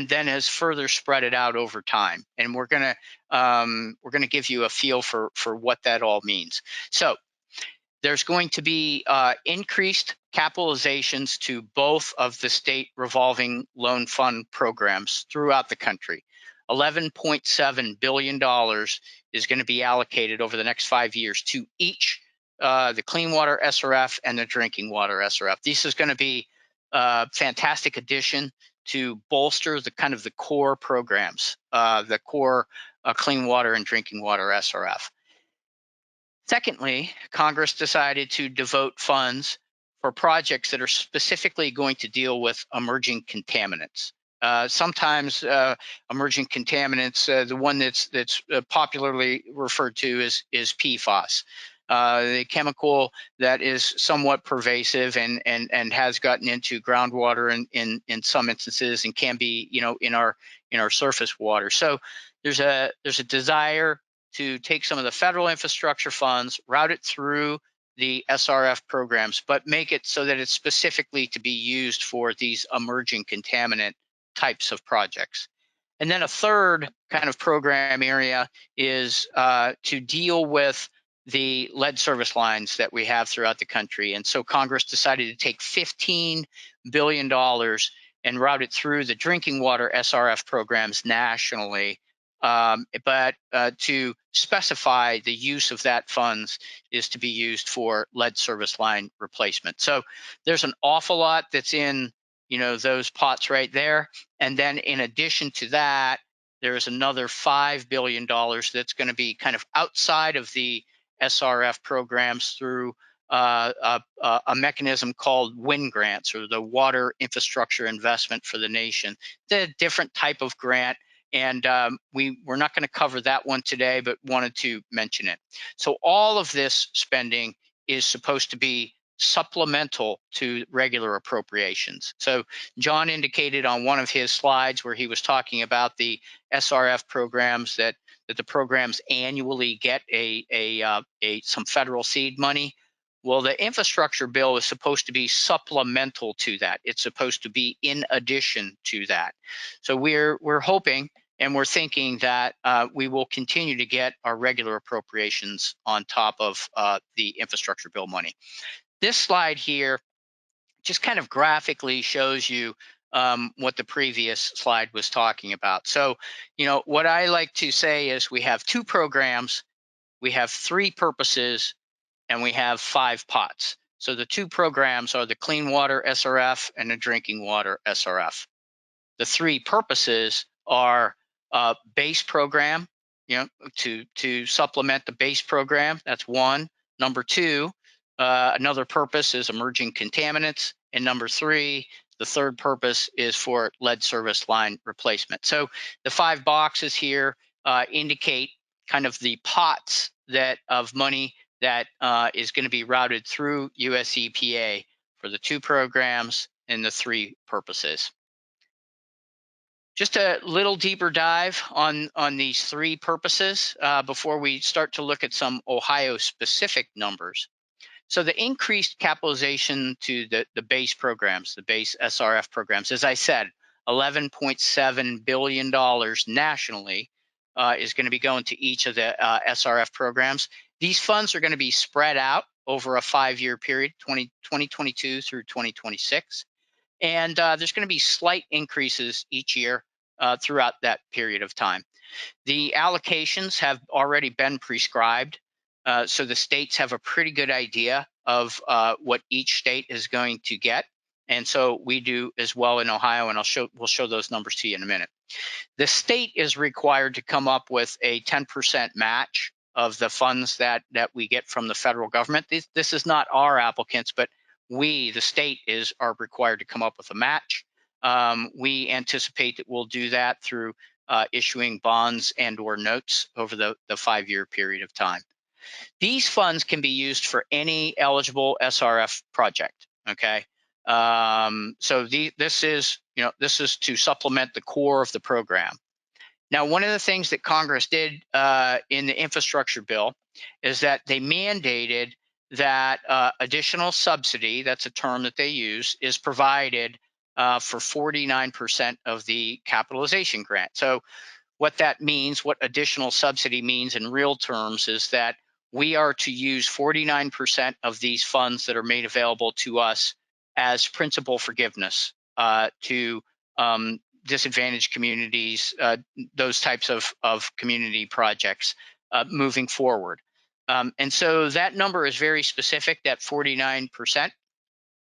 then has further spread it out over time. And we're gonna give you a feel for what that all means. So there's going to be increased capitalizations to both of the state revolving loan fund programs throughout the country. $11.7 billion is going to be allocated over the next 5 years to each, the Clean Water SRF and the Drinking Water SRF. This is going to be a fantastic addition to bolster the core programs, the core Clean Water and Drinking Water SRF. Secondly, Congress decided to devote funds for projects that are specifically going to deal with emerging contaminants. Sometimes emerging contaminants, the one that's popularly referred to is PFAS, the chemical that is somewhat pervasive and has gotten into groundwater in some instances and can be in our surface water. So there's a desire to take some of the federal infrastructure funds, route it through the SRF programs, but make it so that it's specifically to be used for these emerging contaminant types of projects. And then a third kind of program area is to deal with the lead service lines that we have throughout the country. And so Congress decided to take $15 billion and route it through the drinking water SRF programs nationally. But to specify the use of that funds is to be used for lead service line replacement. So there's an awful lot that's in those pots right there. And then in addition to that, there is another $5 billion that's going to be kind of outside of the SRF programs through a mechanism called WIN grants, or the Water Infrastructure Investment for the Nation. It's a different type of grant. And we're not going to cover that one today, but wanted to mention it. So all of this spending is supposed to be supplemental to regular appropriations. So John indicated on one of his slides where he was talking about the SRF programs that the programs annually get some federal seed money. Well, the infrastructure bill is supposed to be supplemental to that. It's supposed to be in addition to that. So we're hoping and we're thinking that we will continue to get our regular appropriations on top of the infrastructure bill money. This slide here just kind of graphically shows you what the previous slide was talking about. So, what I like to say is we have 2 programs, we have 3 purposes, and we have 5 pots. So the 2 programs are the Clean Water SRF and the Drinking Water SRF. The 3 purposes are base program, to supplement the base program. That's 1. Number 2, another purpose is emerging contaminants. And number 3, the third purpose is for lead service line replacement. So the 5 boxes here indicate kind of the pots of money that is going to be routed through US EPA for the 2 programs and the 3 purposes. Just a little deeper dive on these 3 purposes before we start to look at some Ohio-specific numbers. So the increased capitalization to the base programs, the base SRF programs, as I said, $11.7 billion nationally is going to be going to each of the SRF programs. These funds are going to be spread out over a 5-year period, 2022 through 2026. And there's going to be slight increases each year throughout that period of time. The allocations have already been prescribed. So the states have a pretty good idea of what each state is going to get. And so we do as well in Ohio, and we'll show those numbers to you in a minute. The state is required to come up with a 10% match of the funds that we get from the federal government. This is not our applicants, but we, the state, are required to come up with a match. We anticipate that we'll do that through issuing bonds and or notes over the 5-year period of time. These funds can be used for any eligible SRF project. Okay, so this is to supplement the core of the program. Now, one of the things that Congress did in the infrastructure bill is that they mandated that additional subsidy, that's a term that they use, is provided for 49% of the capitalization grant. So what that means, what additional subsidy means in real terms, is that we are to use 49% of these funds that are made available to us as principal forgiveness to disadvantaged communities, those types of community projects moving forward. And so that number is very specific, that 49%,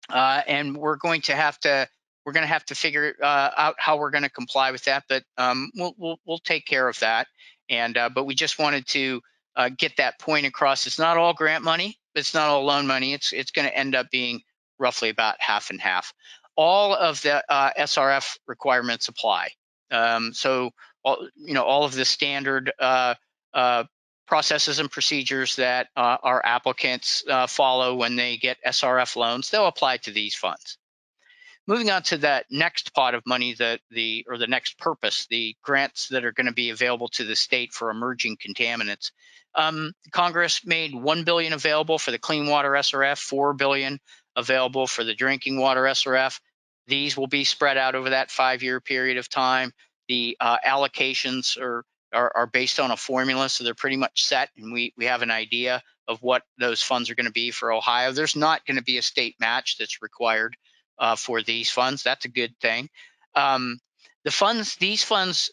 and we're going to have to figure out how we're going to comply with that, but we'll take care of that. And but we just wanted to get that point across. It's not all grant money. It's not all loan money. It's going to end up being roughly about half and half. All of the SRF requirements apply. So all of the standard processes and procedures that our applicants follow when they get SRF loans, they'll apply to these funds. Moving on to that next pot of money, the next purpose, the grants that are going to be available to the state for emerging contaminants. Congress made $1 billion available for the Clean Water SRF, $4 billion available for the Drinking Water SRF. These will be spread out over that 5-year period of time. The allocations are based on a formula, so they're pretty much set, and we have an idea of what those funds are going to be for Ohio. There's not going to be a state match that's required for these funds. That's a good thing. These funds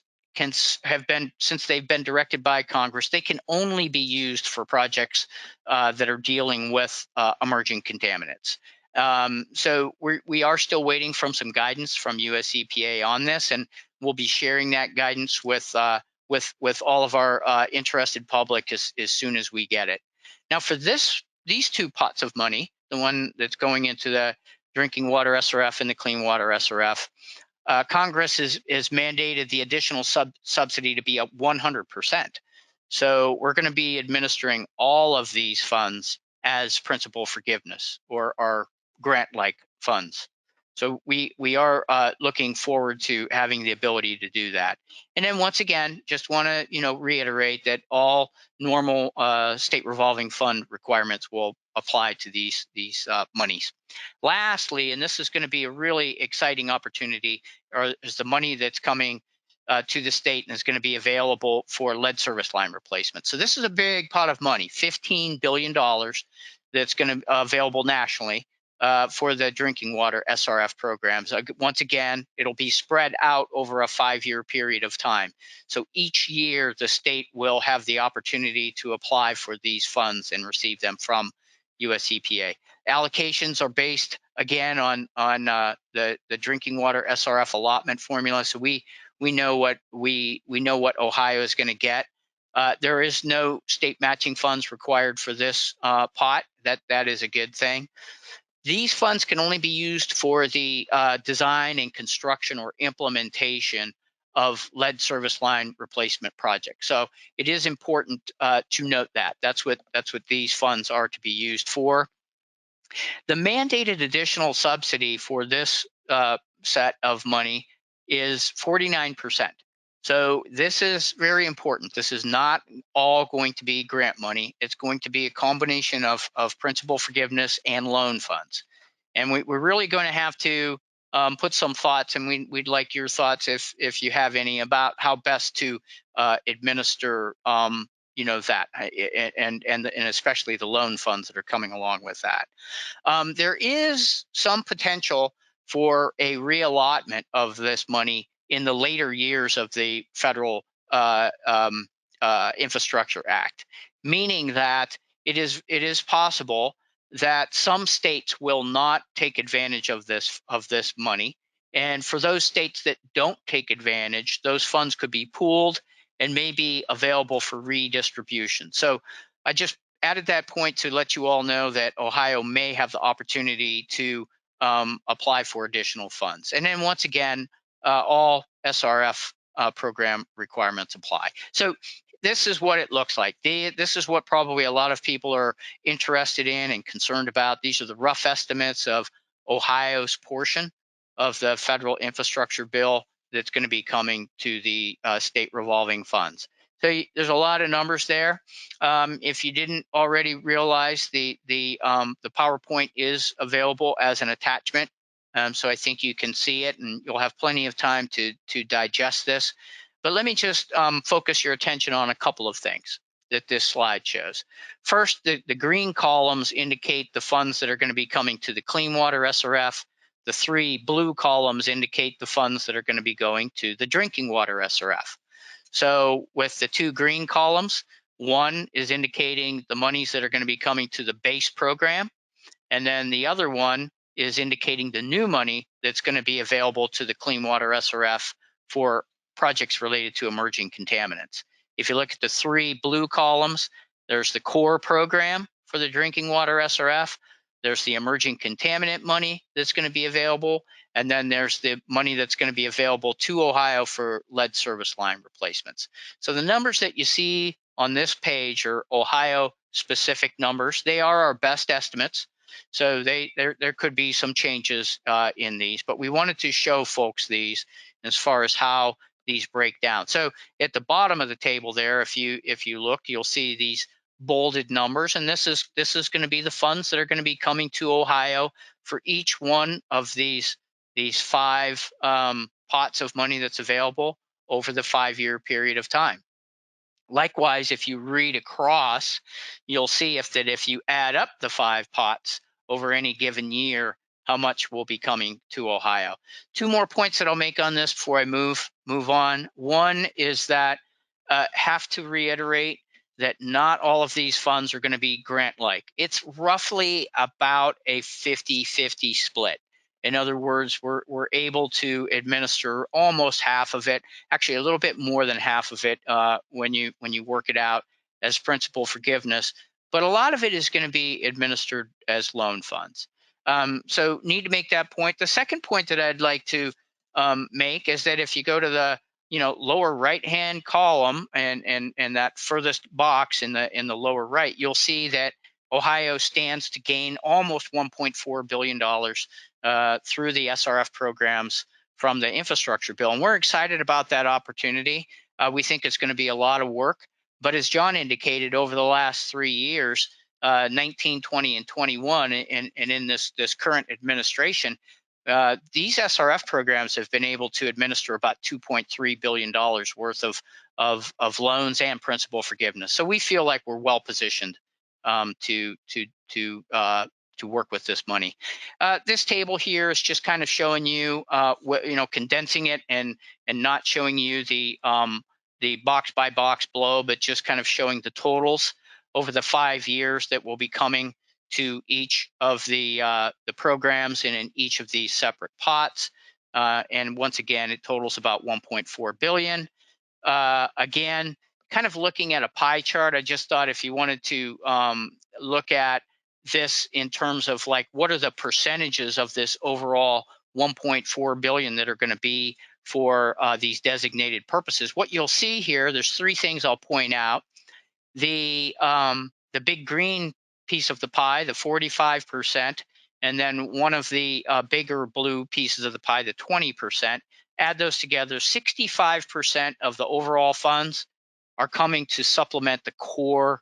have been, since they've been directed by Congress, they can only be used for projects that are dealing with emerging contaminants. So we are still waiting from some guidance from US EPA on this, and we'll be sharing that guidance with all of our interested public as soon as we get it. Now, for these 2 pots of money, the one that's going into the Drinking Water SRF and the Clean Water SRF, Congress has mandated the additional subsidy to be up 100%. So we're going to be administering all of these funds as principal forgiveness or our grant-like funds. So we are looking forward to having the ability to do that. And then once again, just want to reiterate that all normal state revolving fund requirements will apply to these monies. Lastly, and this is going to be a really exciting opportunity, is the money that's coming to the state and is going to be available for lead service line replacement. So this is a big pot of money, $15 billion that's going to be available nationally for the drinking water SRF programs. Once again, it'll be spread out over a 5-year period of time. So each year, the state will have the opportunity to apply for these funds and receive them from US EPA. Allocations are based, again, on the drinking water SRF allotment formula. So we know what Ohio is going to get. There is no state matching funds required for this pot. That is a good thing. These funds can only be used for the design and construction or implementation of lead service line replacement projects. So it is important to note that. That's what these funds are to be used for. The mandated additional subsidy for this set of money is 49%. So this is very important. This is not all going to be grant money. It's going to be a combination of principal forgiveness and loan funds. And we're really going to have to put some thoughts, and we'd like your thoughts if you have any, about how best to administer that, and especially the loan funds that are coming along with that. There is some potential for a reallotment of this money in the later years of the Federal Infrastructure Act, meaning that it is possible that some states will not take advantage of this money, and for those states that don't take advantage, those funds could be pooled and may be available for redistribution. So I just added that point to let you all know that Ohio may have the opportunity to apply for additional funds. And then once again, all SRF program requirements apply. So this is what it looks like. This is what probably a lot of people are interested in and concerned about. These are the rough estimates of Ohio's portion of the federal infrastructure bill that's going to be coming to the state revolving funds. So there's a lot of numbers there. If you didn't already realize, the PowerPoint is available as an attachment. So I think you can see it, and you'll have plenty of time to digest this. But let me just focus your attention on a couple of things that this slide shows. First, the green columns indicate the funds that are going to be coming to the Clean Water SRF. The 3 blue columns indicate the funds that are going to be going to the Drinking Water SRF. So with the 2 green columns, one is indicating the monies that are going to be coming to the base program, and then the other one is indicating the new money that's going to be available to the Clean Water SRF for projects related to emerging contaminants. If you look at the 3 blue columns, there's the core program for the Drinking Water SRF, there's the emerging contaminant money that's going to be available, and then there's the money that's going to be available to Ohio for lead service line replacements. So the numbers that you see on this page are Ohio-specific numbers. They are our best estimates. So there could be some changes in these, but we wanted to show folks these as far as how these break down. So at the bottom of the table there, if you look, you'll see these bolded numbers, and this is going to be the funds that are going to be coming to Ohio for each one of these 5 pots of money that's available over the 5-year period of time. Likewise, if you read across, you'll see if you add up the 5 pots over any given year, how much will be coming to Ohio. 2 more points that I'll make on this before I move on. One is that have to reiterate that not all of these funds are going to be grant-like. It's roughly about a 50-50 split. In other words, we're able to administer almost half of it, actually a little bit more than half of it when you work it out as principal forgiveness. But a lot of it is going to be administered as loan funds. So need to make that point. The second point that I'd like to make is that if you go to the lower right-hand column and that furthest box in the lower right, you'll see that Ohio stands to gain almost $1.4 billion through the SRF programs from the infrastructure bill. And we're excited about that opportunity. We think it's going to be a lot of work. But as John indicated, over the last 3 years, 19, 20, and 21, and in this current administration, these SRF programs have been able to administer about $2.3 billion worth of loans and principal forgiveness. So we feel like we're well positioned to work with this money. This table here is just kind of showing you, condensing it and not showing you the box by box below, but just kind of showing the totals over the 5 years that will be coming to each of the programs and in each of these separate pots. And once again, it totals about 1.4 billion. Again, kind of looking at a pie chart, I just thought if you wanted to look at this in terms of like what are the percentages of this overall 1.4 billion that are going to be for these designated purposes, what you'll see here, there's three things I'll point out. The big green piece of the pie, the 45%, and then one of the bigger blue pieces of the pie, the 20%. Add those together, 65% of the overall funds are coming to supplement the core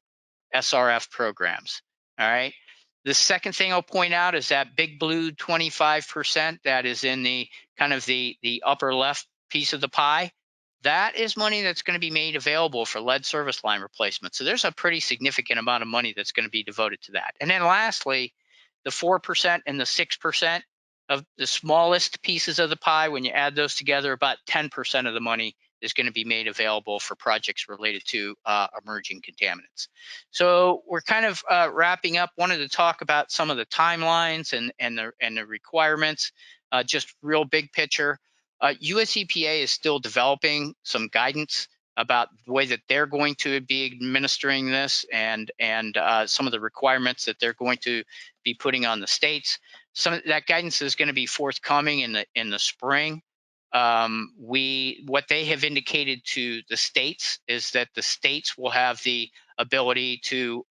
SRF programs. All right. The second thing I'll point out is that big blue 25% that is in the kind of the upper left piece of the pie. That is money that's going to be made available for lead service line replacement. So there's a pretty significant amount of money that's going to be devoted to that. And then lastly, the 4% and the 6% of the smallest pieces of the pie, when you add those together, about 10% of the money is going to be made available for projects related to emerging contaminants. So we're kind of wrapping up. Wanted to talk about some of the timelines and the requirements, just real big picture. US EPA is still developing some guidance about the way that they're going to be administering this and some of the requirements that they're going to be putting on the states. Some of that guidance is going to be forthcoming in the spring. What they have indicated to the states is that the states will have the ability to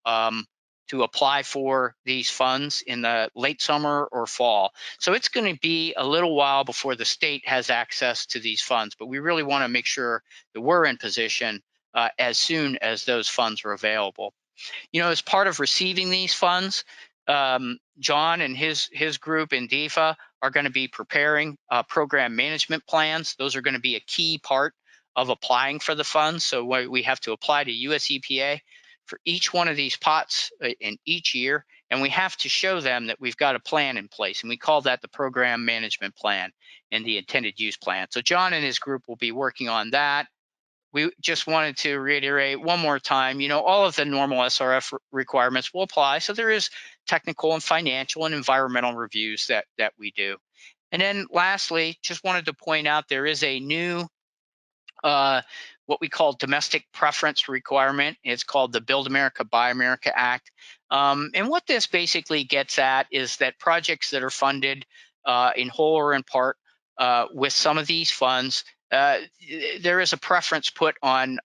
apply for these funds in the late summer or fall. So it's going to be a little while before the state has access to these funds, but we really want to make sure that we're in position as soon as those funds are available. You know, as part of receiving these funds, John and his group in DEFA are going to be preparing program management plans. Those are going to be a key part of applying for the funds. So we have to apply to US EPA for each one of these pots in each year, and we have to show them that we've got a plan in place, and we call that the program management plan and the intended use plan. So John and his group will be working on that. We just wanted to reiterate one more time, you know, all of the normal SRF requirements will apply. So there is technical and financial and environmental reviews that we do. And then lastly, just wanted to point out there is a new what we call domestic preference requirement. It's called the Build America, Buy America Act. And what this basically gets at is that projects that are funded in whole or in part with some of these funds, there is a preference put on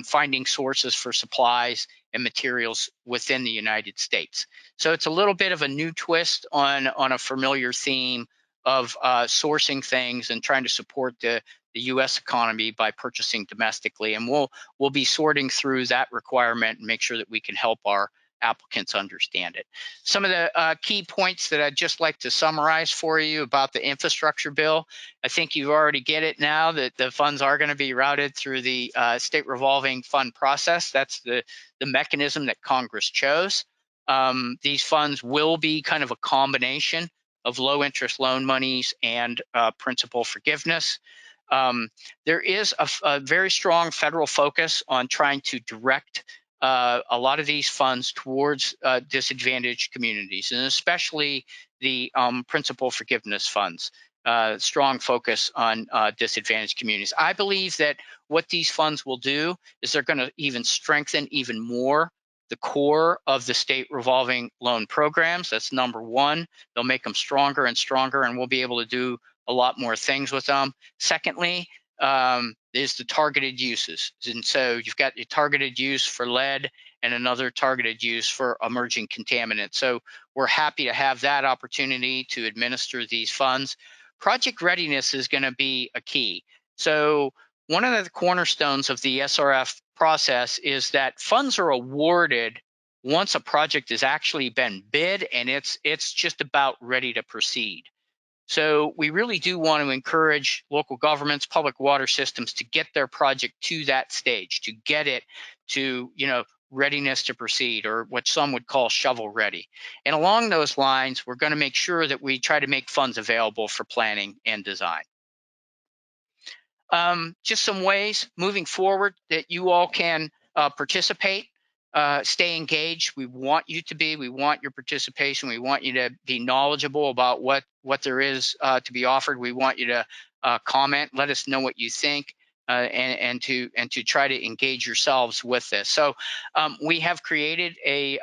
finding sources for supplies and materials within the United States. So it's a little bit of a new twist on a familiar theme of sourcing things and trying to support the U.S. economy by purchasing domestically. And we'll be sorting through that requirement and make sure that we can help our applicants understand it. Some of the key points that I'd just like to summarize for you about the infrastructure bill. I think you already get it now that the funds are going to be routed through the state revolving fund process. That's the mechanism that Congress chose. These funds will be kind of a combination of low interest loan monies and principal forgiveness. There is a very strong federal focus on trying to direct a lot of these funds towards disadvantaged communities, and especially the principal forgiveness funds. Strong focus on disadvantaged communities. I believe that what these funds will do is they're going to even strengthen even more the core of the state revolving loan programs. That's number one. They'll make them stronger and stronger, and we'll be able to do a lot more things with them. Secondly, is the targeted uses. And so you've got your targeted use for lead and another targeted use for emerging contaminants. So we're happy to have that opportunity to administer these funds. Project readiness is going to be a key. So one of the cornerstones of the SRF process is that funds are awarded once a project has actually been bid and it's just about ready to proceed. So we really do want to encourage local governments, public water systems to get their project to that stage, to get it to, readiness to proceed, or what some would call shovel ready. And along those lines, we're going to make sure that we try to make funds available for planning and design. Just some ways moving forward that you all can participate, stay engaged. We want you to be, we want your participation. We want you to be knowledgeable about what there is to be offered. We want you to comment, let us know what you think, and to try to engage yourselves with this. So we have created a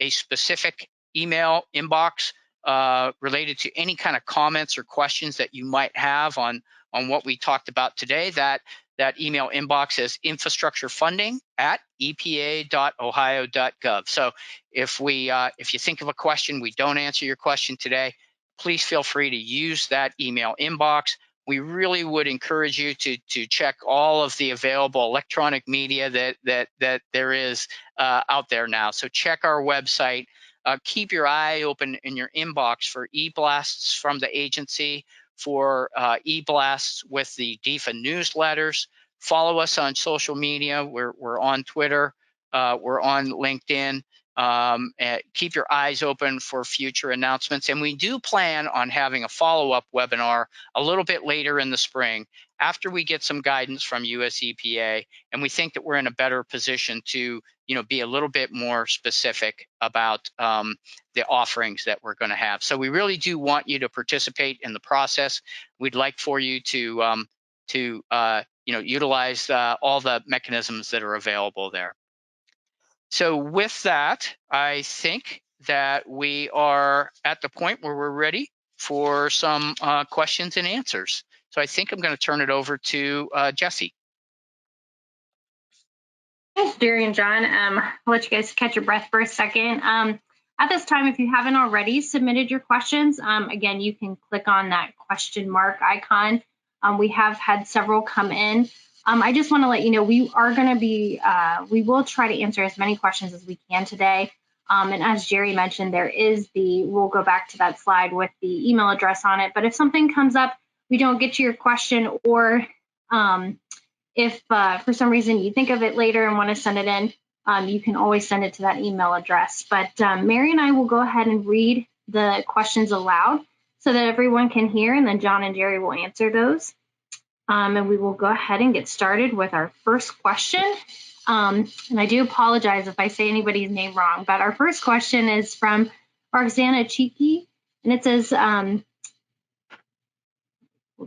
specific email inbox related to any kind of comments or questions that you might have on what we talked about today. That email inbox is infrastructureFunding@epa.ohio.gov. So if you think of a question, we don't answer your question today, please feel free to use that email inbox. We really would encourage you to check all of the available electronic media that there is out there now. So check our website. Keep your eye open in your inbox for e-blasts from the agency, for e-blasts with the DEFA newsletters. Follow us on social media. We're on Twitter. We're on LinkedIn. Keep your eyes open for future announcements. And we do plan on having a follow-up webinar a little bit later in the spring after we get some guidance from US EPA. And we think that we're in a better position to be a little bit more specific about the offerings that we're going to have. So we really do want you to participate in the process. We'd like for you to utilize all the mechanisms that are available there. So with that, I think that we are at the point where we're ready for some questions and answers. So I think I'm going to turn it over to Jesse. Thanks, Jerry and John. I'll let you guys catch your breath for a second. At this time, if you haven't already submitted your questions, again, you can click on that question mark icon. We have had several come in. I just want to let you know we are going to be, we will try to answer as many questions as we can today. And as Jerry mentioned, we'll go back to that slide with the email address on it. But if something comes up, we don't get to your question, or if for some reason you think of it later and want to send it in, you can always send it to that email address. But Mary and I will go ahead and read the questions aloud so that everyone can hear, and then John and Jerry will answer those. And we will go ahead and get started with our first question. And I do apologize if I say anybody's name wrong, but our first question is from Roxana Cheeky, and it says, pull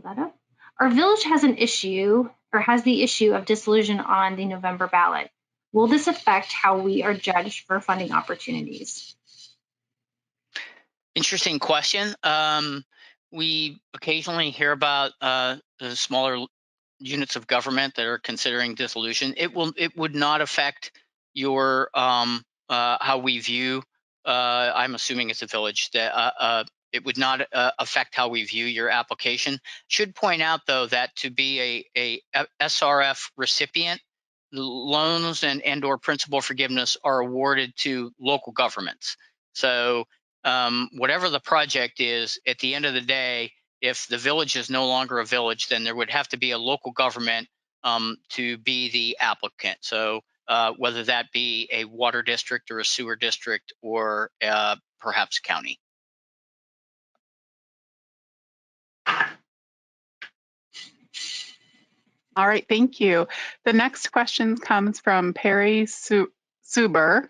that up. Our village has an issue, or has the issue of dissolution on the November ballot. Will this affect how we are judged for funding opportunities? Interesting question. We occasionally hear about the smaller units of government that are considering dissolution. It would not affect your how we view. I'm assuming it's a village that it would not affect how we view your application. Should point out though that to be a SRF recipient, loans and or principal forgiveness are awarded to local governments. So whatever the project is, at the end of the day, if the village is no longer a village, then there would have to be a local government to be the applicant. So whether that be a water district or a sewer district or perhaps county. All right, thank you. The next question comes from Perry Suber.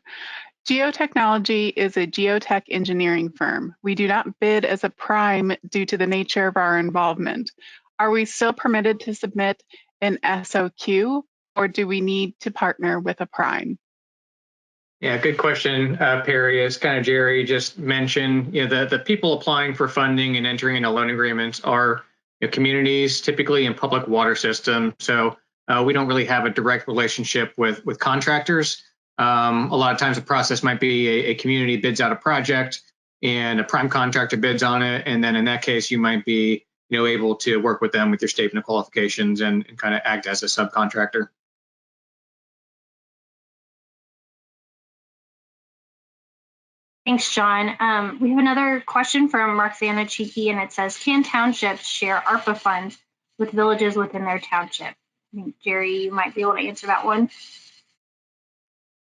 Geotechnology is a geotech engineering firm. We do not bid as a prime due to the nature of our involvement. Are we still permitted to submit an SOQ, or do we need to partner with a prime? Yeah, good question, Perry. As kind of Jerry just mentioned, the people applying for funding and entering into loan agreements are communities, typically in public water system. So we don't really have a direct relationship with contractors. A lot of times the process might be a community bids out a project and a prime contractor bids on it. And then in that case, you might be able to work with them with your statement of qualifications and kind of act as a subcontractor. Thanks, John. We have another question from Roxana Cheeky, and it says, can townships share ARPA funds with villages within their township? I think, Jerry, you might be able to answer that one.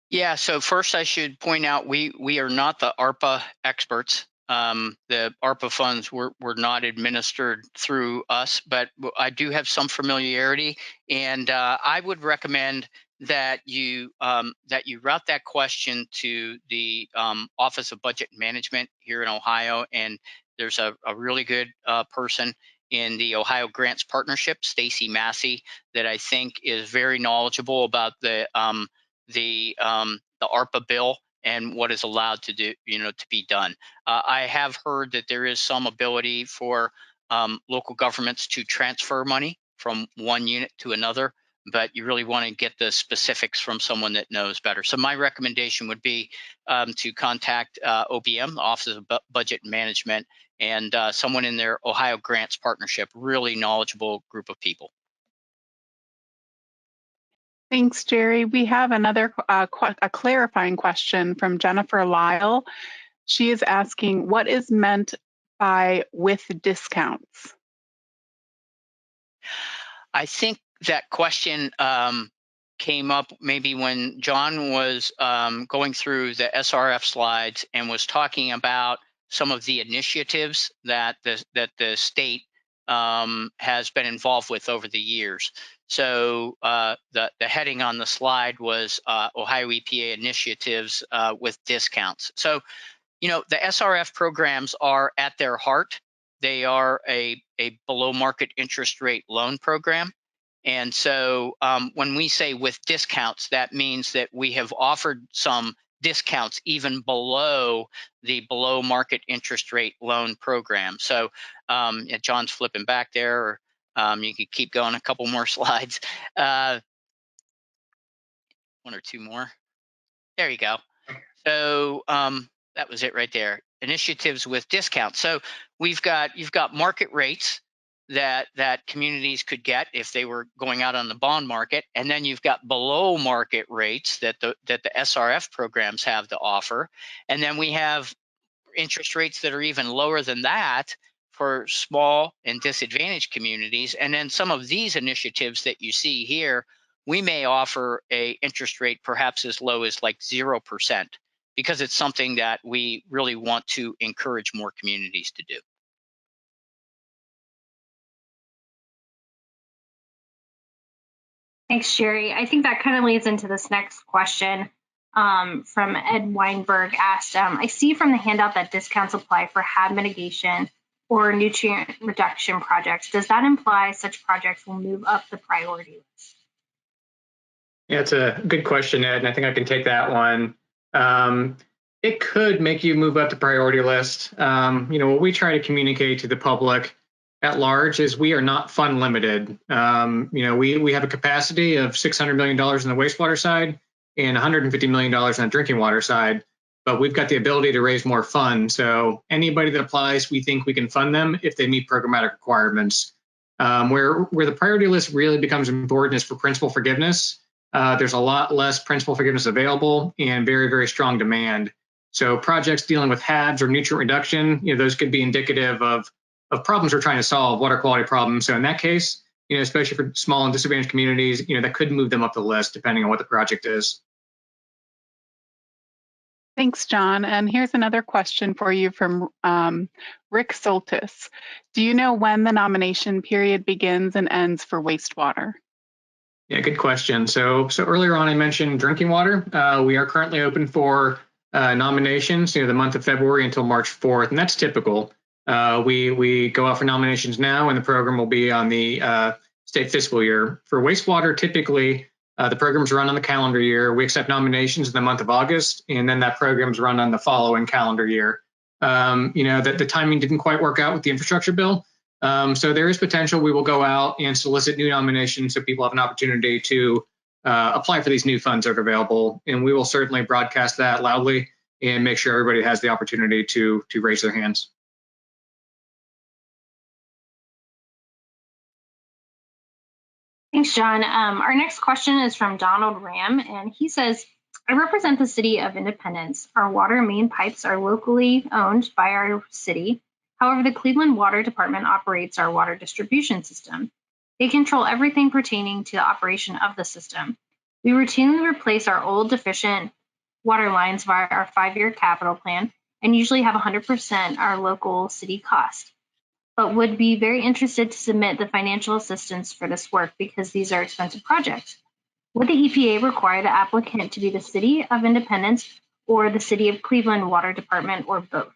Yeah, so first I should point out we are not the ARPA experts. The ARPA funds were not administered through us, but I do have some familiarity, and I would recommend that you route that question to the Office of Budget Management here in Ohio, and there's a really good person in the Ohio Grants Partnership, Stacy Massey, that I think is very knowledgeable about the ARPA bill and what is allowed to do, to be done. I have heard that there is some ability for local governments to transfer money from one unit to another, but you really want to get the specifics from someone that knows better. So my recommendation would be to contact OBM, the Office of Budget Management, and someone in their Ohio Grants Partnership, really knowledgeable group of people. Thanks, Jerry. We have another a clarifying question from Jennifer Lyle. She is asking, what is meant by with discounts? I think that question came up maybe when John was going through the SRF slides and was talking about some of the initiatives that the state has been involved with over the years. So the heading on the slide was Ohio EPA initiatives with discounts. So, the SRF programs are at their heart. They are a below market interest rate loan program. And so when we say with discounts, that means that we have offered some discounts even below the below market interest rate loan program. So John's flipping back there, or you could keep going a couple more slides. One or two more. There you go. So that was it right there. Initiatives with discounts. So you've got market rates that communities could get if they were going out on the bond market, and then you've got below market rates that the SRF programs have to offer, and then we have interest rates that are even lower than that for small and disadvantaged communities. And then some of these initiatives that you see here, we may offer a interest rate perhaps as low as like 0%, because it's something that we really want to encourage more communities to do. Thanks, Jerry. I think that kind of leads into this next question from Ed Weinberg asked, I see from the handout that discounts apply for HAB mitigation or nutrient reduction projects. Does that imply such projects will move up the priority list? Yeah, it's a good question, Ed, and I think I can take that one. It could make you move up the priority list. What we try to communicate to the public at large is we are not fund limited. We have a capacity of $600 million on the wastewater side and $150 million on the drinking water side, but we've got the ability to raise more funds. So anybody that applies, we think we can fund them if they meet programmatic requirements. Where the priority list really becomes important is for principal forgiveness. There's a lot less principal forgiveness available and very, very strong demand. So projects dealing with HABs or nutrient reduction, those could be indicative of problems we're trying to solve, water quality problems. So in that case, especially for small and disadvantaged communities, that could move them up the list depending on what the project is. Thanks, John. And here's another question for you from Rick Soltis. Do you know when the nomination period begins and ends for wastewater? Yeah, good question. So earlier on, I mentioned drinking water. We are currently open for nominations, the month of February until March 4th, and that's typical. We go out for nominations now, and the program will be on the state fiscal year. For wastewater, typically, the programs run on the calendar year. We accept nominations in the month of August, and then that program's run on the following calendar year. The timing didn't quite work out with the infrastructure bill. So there is potential we will go out and solicit new nominations so people have an opportunity to apply for these new funds that are available. And we will certainly broadcast that loudly and make sure everybody has the opportunity to raise their hands. Thanks, John. Our next question is from Donald Ram, and he says, I represent the city of Independence. Our water main pipes are locally owned by our city. However, the Cleveland Water Department operates our water distribution system. They control everything pertaining to the operation of the system. We routinely replace our old deficient water lines via our 5-year capital plan and usually have 100% our local city cost, but would be very interested to submit the financial assistance for this work because these are expensive projects. Would the EPA require the applicant to be the City of Independence or the City of Cleveland Water Department or both?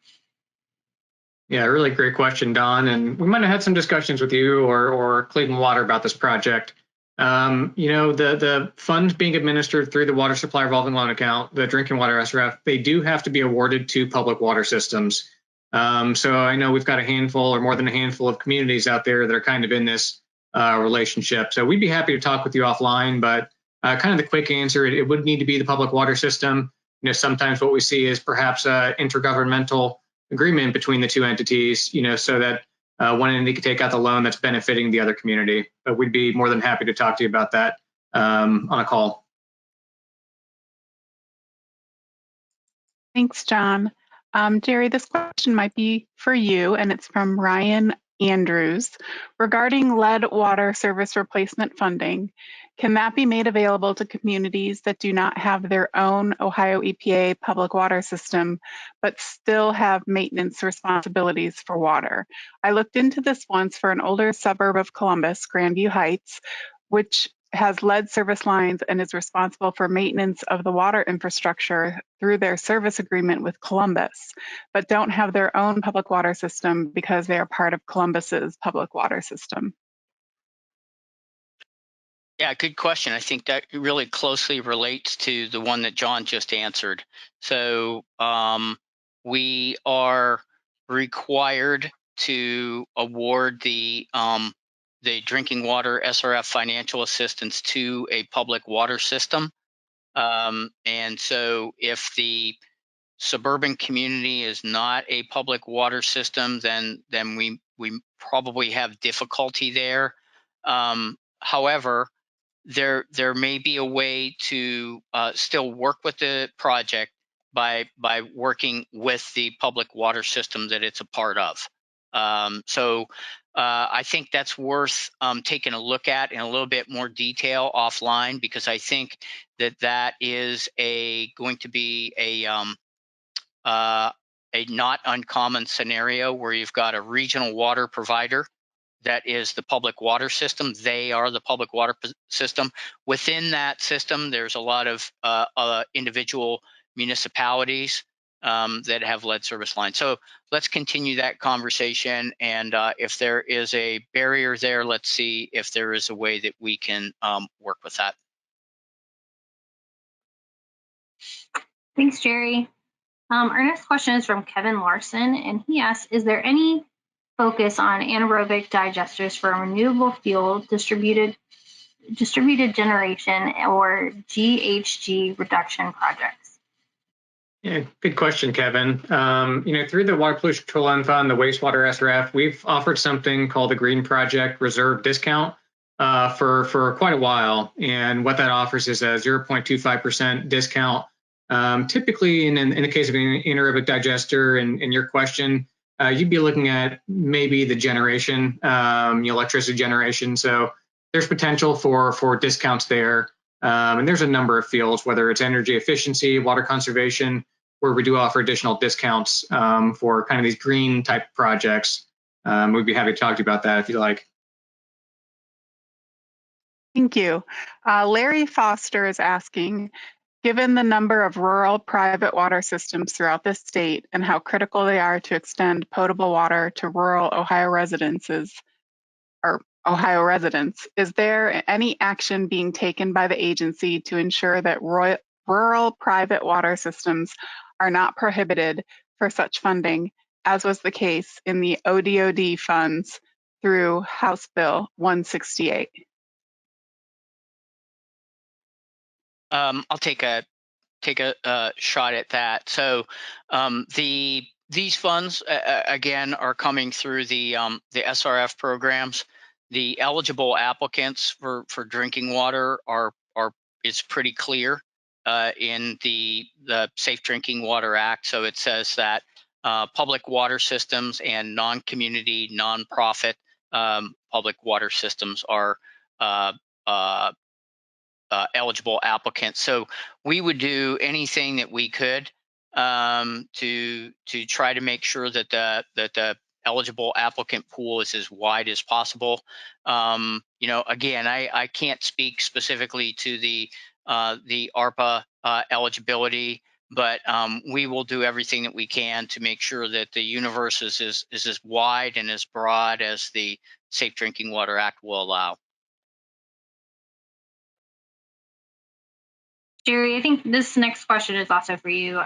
Yeah, really great question, Don. And we might have had some discussions with you or Cleveland Water about this project. The funds being administered through the Water Supply Revolving Loan Account, the Drinking Water SRF, they do have to be awarded to public water systems. So I know we've got a handful or more than a handful of communities out there that are kind of in this relationship. So we'd be happy to talk with you offline, but kind of the quick answer, it would need to be the public water system. Sometimes what we see is perhaps an intergovernmental agreement between the two entities, so that one entity could take out the loan that's benefiting the other community. But we'd be more than happy to talk to you about that on a call. Thanks, John. Jerry, this question might be for you, and it's from Ryan Andrews. Regarding lead water service replacement funding, can that be made available to communities that do not have their own Ohio EPA public water system, but still have maintenance responsibilities for water? I looked into this once for an older suburb of Columbus, Grandview Heights, which has lead service lines and is responsible for maintenance of the water infrastructure through their service agreement with Columbus, but don't have their own public water system because they are part of Columbus's public water system. Yeah, good question. I think that really closely relates to the one that John just answered. So we are required to award the drinking water SRF financial assistance to a public water system. And so if the suburban community is not a public water system, then we probably have difficulty there. However, there may be a way to still work with the project by working with the public water system that it's a part of. So I think that's worth taking a look at in a little bit more detail offline, because I think that is going to be a not uncommon scenario where you've got a regional water provider that is the public water system. They are the public water system. Within that system, there's a lot of individual municipalities that have lead service lines. So let's continue that conversation. And if there is a barrier there, let's see if there is a way that we can work with that. Thanks, Jerry. Our next question is from Kevin Larson, and he asks, is there any focus on anaerobic digesters for renewable fuel distributed generation or GHG reduction projects? Yeah, good question, Kevin. Through the Water Pollution Control Loan Fund, the wastewater SRF, we've offered something called the Green Project Reserve Discount for quite a while. And what that offers is a 0.25% discount. Typically, in the case of an anaerobic digester, in your question, you'd be looking at maybe the generation, electricity generation. So there's potential for discounts there. And there's a number of fields, whether it's energy efficiency, water conservation, where we do offer additional discounts for kind of these green type projects. We'd be happy to talk to you about that if you like. Thank you. Larry Foster is asking, given the number of rural private water systems throughout the state and how critical they are to extend potable water to rural Ohio residents, is there any action being taken by the agency to ensure that rural private water systems are not prohibited for such funding, as was the case in the ODOD funds through House Bill 168? I'll take a shot at that. So these funds again are coming through the SRF programs. The eligible applicants for drinking water is pretty clear. in the Safe Drinking Water Act. So it says that public water systems and non-community, non-profit public water systems are eligible applicants. So we would do anything that we could to try to make sure that the eligible applicant pool is as wide as possible. Again, I can't speak specifically to the ARPA eligibility, but we will do everything that we can to make sure that the universe is as wide and as broad as the Safe Drinking Water Act will allow. Jerry, I think this next question is also for you.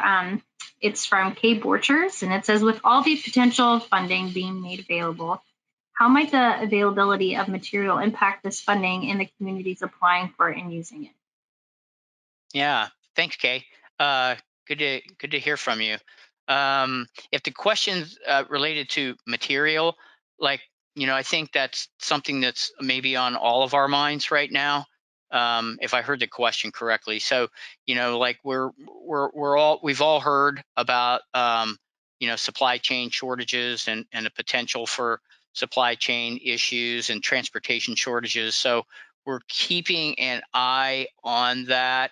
It's from Kay Borchers, and it says, with all the potential funding being made available, how might the availability of material impact this funding in the communities applying for it and using it? Yeah, thanks, Kay. Good to hear from you. If the question's related to material, I think that's something that's maybe on all of our minds right now. If I heard the question correctly. So, we've all heard about supply chain shortages and the potential for supply chain issues and transportation shortages. So we're keeping an eye on that.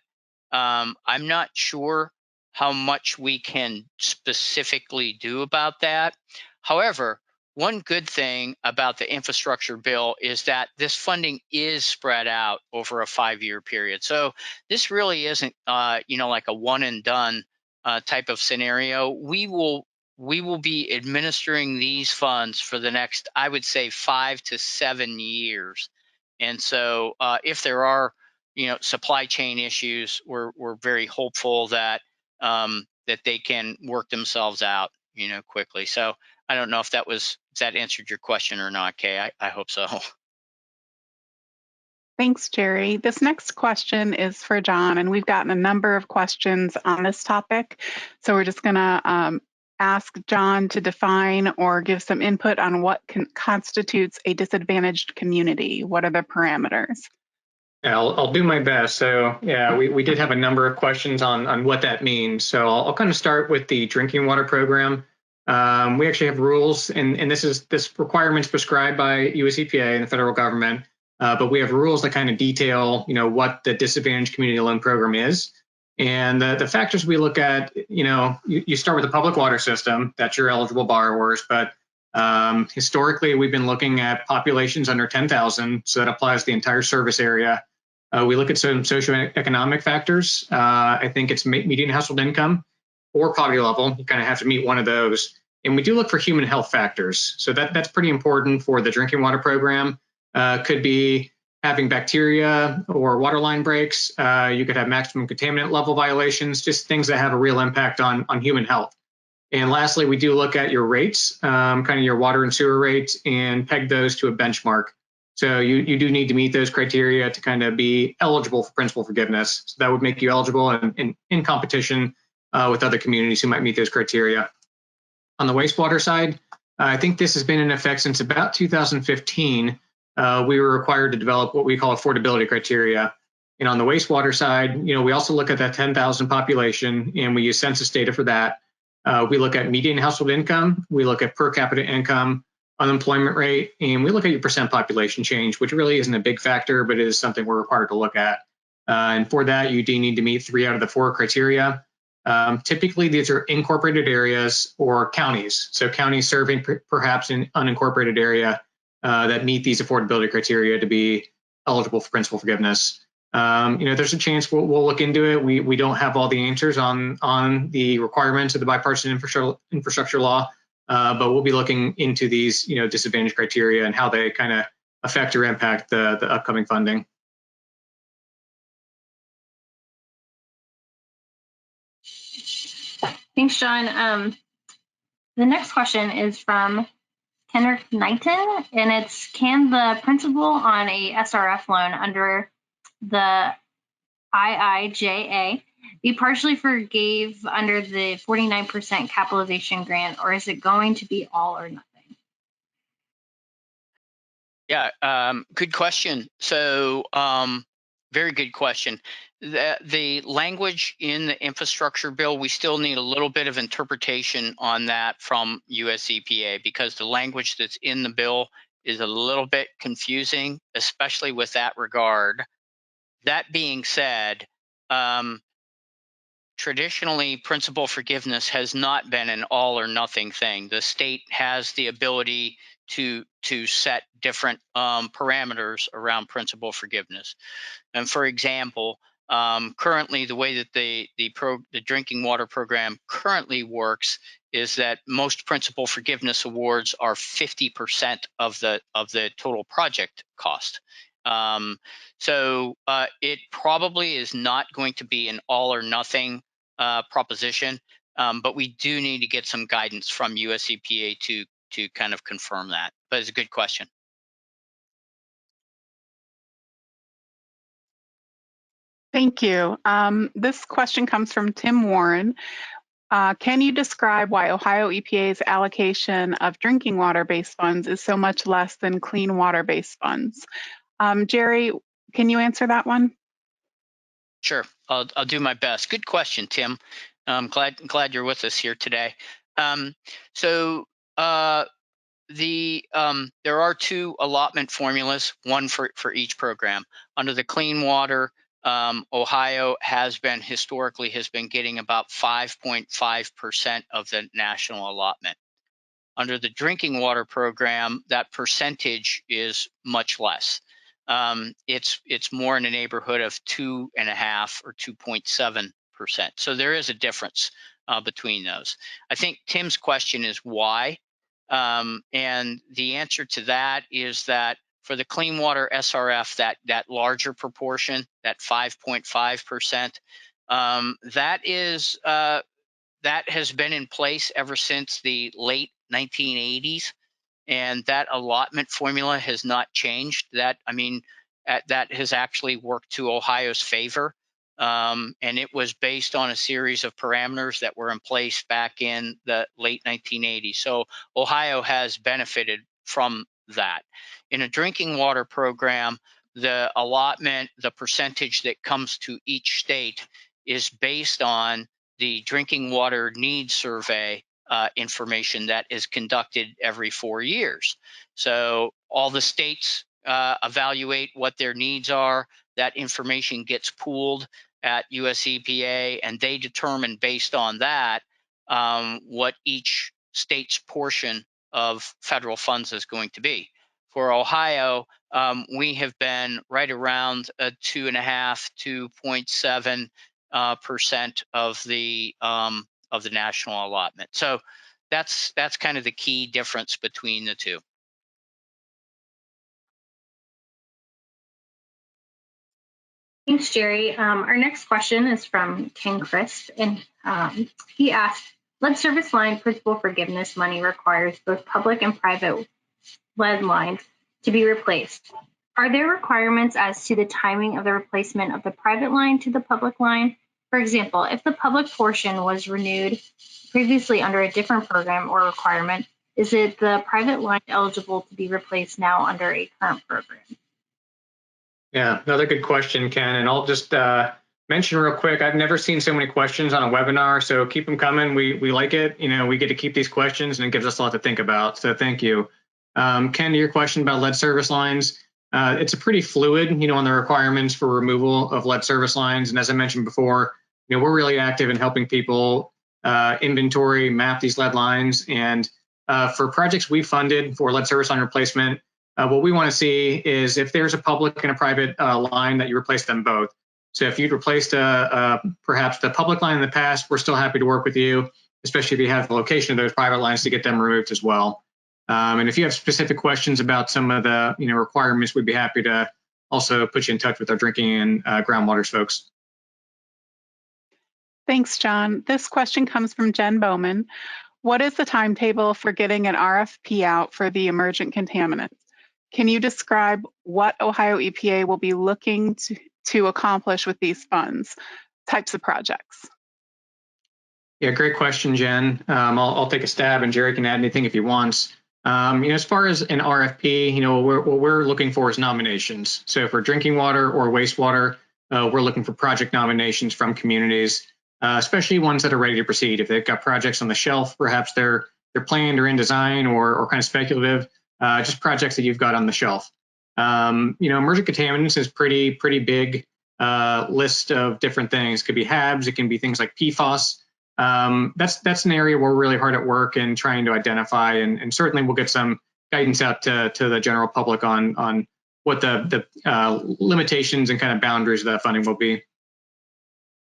I'm not sure how much we can specifically do about that. However, one good thing about the infrastructure bill is that this funding is spread out over a 5-year period. So this really isn't, like a one and done type of scenario. We will be administering these funds for the next, I would say, 5 to 7 years. And so if there are, supply chain issues, we're very hopeful that that they can work themselves out, quickly. So I don't know if that answered your question or not, Kay. I hope so. Thanks, Jerry. This next question is for John, and we've gotten a number of questions on this topic. So we're just going to ask John to define or give some input on what constitutes a disadvantaged community. What are the parameters? Yeah, I'll do my best. So yeah, we did have a number of questions on what that means. So I'll kind of start with the drinking water program. We actually have rules, and this requirement's prescribed by US EPA and the federal government. But we have rules that kind of detail, what the disadvantaged community loan program is. And the factors we look at, you start with the public water system, that's your eligible borrowers. But historically, we've been looking at populations under 10,000, so that applies to the entire service area. We look at some socioeconomic factors. I think it's median household income or poverty level. You kind of have to meet one of those. And we do look for human health factors. So that's pretty important for the drinking water program. Could be having bacteria or water line breaks. You could have maximum contaminant level violations, just things that have a real impact on human health. And lastly, we do look at your rates, kind of your water and sewer rates, and peg those to a benchmark. So you do need to meet those criteria to kind of be eligible for principal forgiveness. So that would make you eligible and in competition with other communities who might meet those criteria. On the wastewater side, I think this has been in effect since about 2015. We were required to develop what we call affordability criteria. And on the wastewater side, we also look at that 10,000 population, and we use census data for that. We look at median household income, we look at per capita income, unemployment rate, and we look at your percent population change, which really isn't a big factor, but it is something we're required to look at. And for that, you do need to meet 3 out of the 4 criteria. Typically, these are incorporated areas or counties. So counties serving perhaps an unincorporated area that meet these affordability criteria to be eligible for principal forgiveness. There's a chance we'll look into it. We don't have all the answers on the requirements of the bipartisan infrastructure law, but we'll be looking into these, disadvantage criteria and how they kind of affect or impact the upcoming funding. Thanks, John. The next question is from Kendrick Knighton, and it's, can the principal on a SRF loan under the IIJA be partially forgave under the 49% capitalization grant, or is it going to be all or nothing? Yeah, good question. So very good question. The language in the infrastructure bill, we still need a little bit of interpretation on that from US EPA, because the language that's in the bill is a little bit confusing, especially with that regard. That being said, traditionally, principal forgiveness has not been an all or nothing thing. The state has the ability to set different parameters around principal forgiveness. And for example, currently the way that the drinking water program currently works is that most principal forgiveness awards are 50% of the total project cost. So it probably is not going to be an all or nothing proposition, but we do need to get some guidance from US EPA to kind of confirm that. But it's a good question. Thank you. This question comes from Tim Warren. Can you describe why Ohio EPA's allocation of drinking water-based funds is so much less than clean water-based funds? Jerry, can you answer that one? Sure, I'll do my best. Good question, Tim. I'm glad you're with us here today. There are two allotment formulas, one for each program. Under the clean water, Ohio has been getting about 5.5% of the national allotment. Under the drinking water program, that percentage is much less. It's more in the neighborhood of 2.5 or 2.7%. So there is a difference between those. I think Tim's question is why, and the answer to that is that for the clean water SRF, that larger proportion, that 5.5%, that has been in place ever since the late 1980s. And that allotment formula has not changed. That has actually worked to Ohio's favor. And it was based on a series of parameters that were in place back in the late 1980s. So Ohio has benefited from that. In a drinking water program, the allotment, the percentage that comes to each state is based on the drinking water needs survey information that is conducted every 4 years. So all the states evaluate what their needs are. That information gets pooled at US EPA, and they determine based on that what each state's portion of federal funds is going to be. For Ohio, we have been right around 2.5, 2.7% of the national allotment. So that's kind of the key difference between the two. Thanks, Jerry. Our next question is from Ken Christ, and he asked, lead service line principal forgiveness money requires both public and private lead lines to be replaced. Are there requirements as to the timing of the replacement of the private line to the public line? For example, if the public portion was renewed previously under a different program or requirement, is it the private line eligible to be replaced now under a current program? Yeah, another good question, Ken. And I'll just mention real quick, I've never seen so many questions on a webinar, so keep them coming. We like it. We get to keep these questions, and it gives us a lot to think about. So thank you. Ken, to your question about lead service lines, it's a pretty fluid, on the requirements for removal of lead service lines. And as I mentioned before, we're really active in helping people inventory, map these lead lines. And for projects we funded for lead service line replacement, what we want to see is if there's a public and a private line, that you replace them both. So if you'd replaced perhaps the public line in the past, we're still happy to work with you, especially if you have the location of those private lines to get them removed as well. And if you have specific questions about some of the requirements, we'd be happy to also put you in touch with our drinking and groundwaters folks. Thanks, John. This question comes from Jen Bowman. What is the timetable for getting an RFP out for the emergent contaminants? Can you describe what Ohio EPA will be looking to accomplish with these funds, types of projects? Yeah, great question, Jen. I'll take a stab, and Jerry can add anything if he wants. As far as an RFP, what we're looking for is nominations. So for drinking water or wastewater, we're looking for project nominations from communities, especially ones that are ready to proceed. If they've got projects on the shelf, perhaps they're planned or in design or kind of speculative, just projects that you've got on the shelf. Emergent contaminants is pretty big list of different things. It could be HABs, it can be things like PFAS. That's an area where we're really hard at work and trying to identify, and certainly we'll get some guidance out to the general public on what the limitations and kind of boundaries of that funding will be.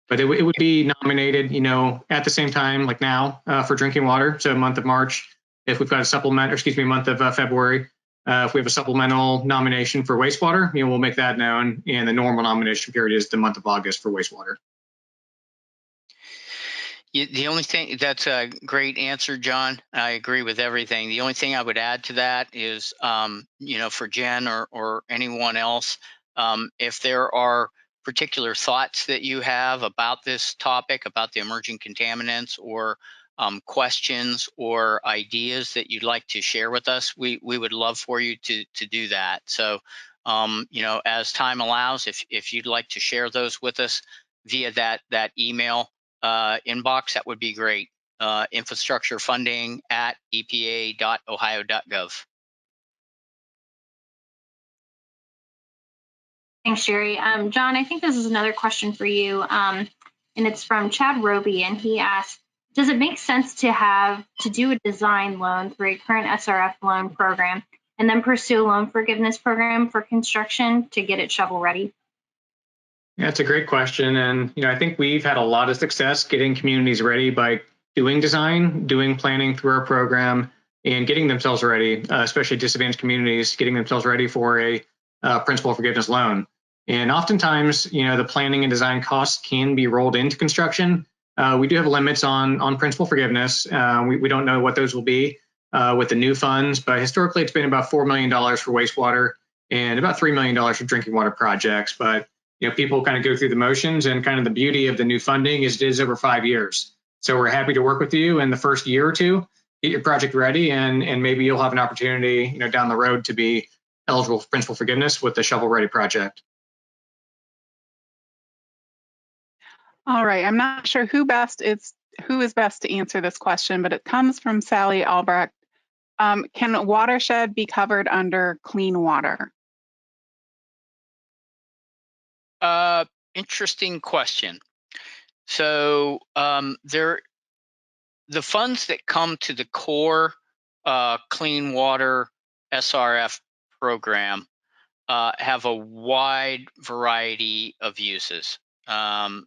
But it would be nominated, at the same time, like now, for drinking water. So month of March, if we've got a month of February, if we have a supplemental nomination for wastewater, we'll make that known. And the normal nomination period is the month of August for wastewater. The only thing, that's a great answer, John. I agree with everything. The only thing I would add to that is, for Jen or anyone else, if there are particular thoughts that you have about this topic, about the emerging contaminants, or questions or ideas that you'd like to share with us, we would love for you to do that. So, as time allows, if you'd like to share those with us via that email inbox, that would be great. infrastructurefunding@epa.ohio.gov. Thanks, Jerry. John, I think this is another question for you, and it's from Chad Roby, and he asked, does it make sense to do a design loan through a current SRF loan program and then pursue a loan forgiveness program for construction to get it shovel ready? Yeah, it's a great question. And, I think we've had a lot of success getting communities ready by doing design, doing planning through our program, and getting themselves ready, especially disadvantaged communities, getting themselves ready for a principal forgiveness loan. And oftentimes, the planning and design costs can be rolled into construction. We do have limits on principal forgiveness. We don't know what those will be with the new funds, but historically it's been about $4 million for wastewater and about $3 million for drinking water projects. But people kind of go through the motions, and kind of the beauty of the new funding is it is over 5 years. So we're happy to work with you in the first year or two, get your project ready, and maybe you'll have an opportunity, down the road to be eligible for principal forgiveness with the shovel ready project. All right, I'm not sure who is best to answer this question, but it comes from Sally Albrecht. Can a watershed be covered under clean water? Interesting question. So the funds that come to the core clean water SRF program have a wide variety of uses.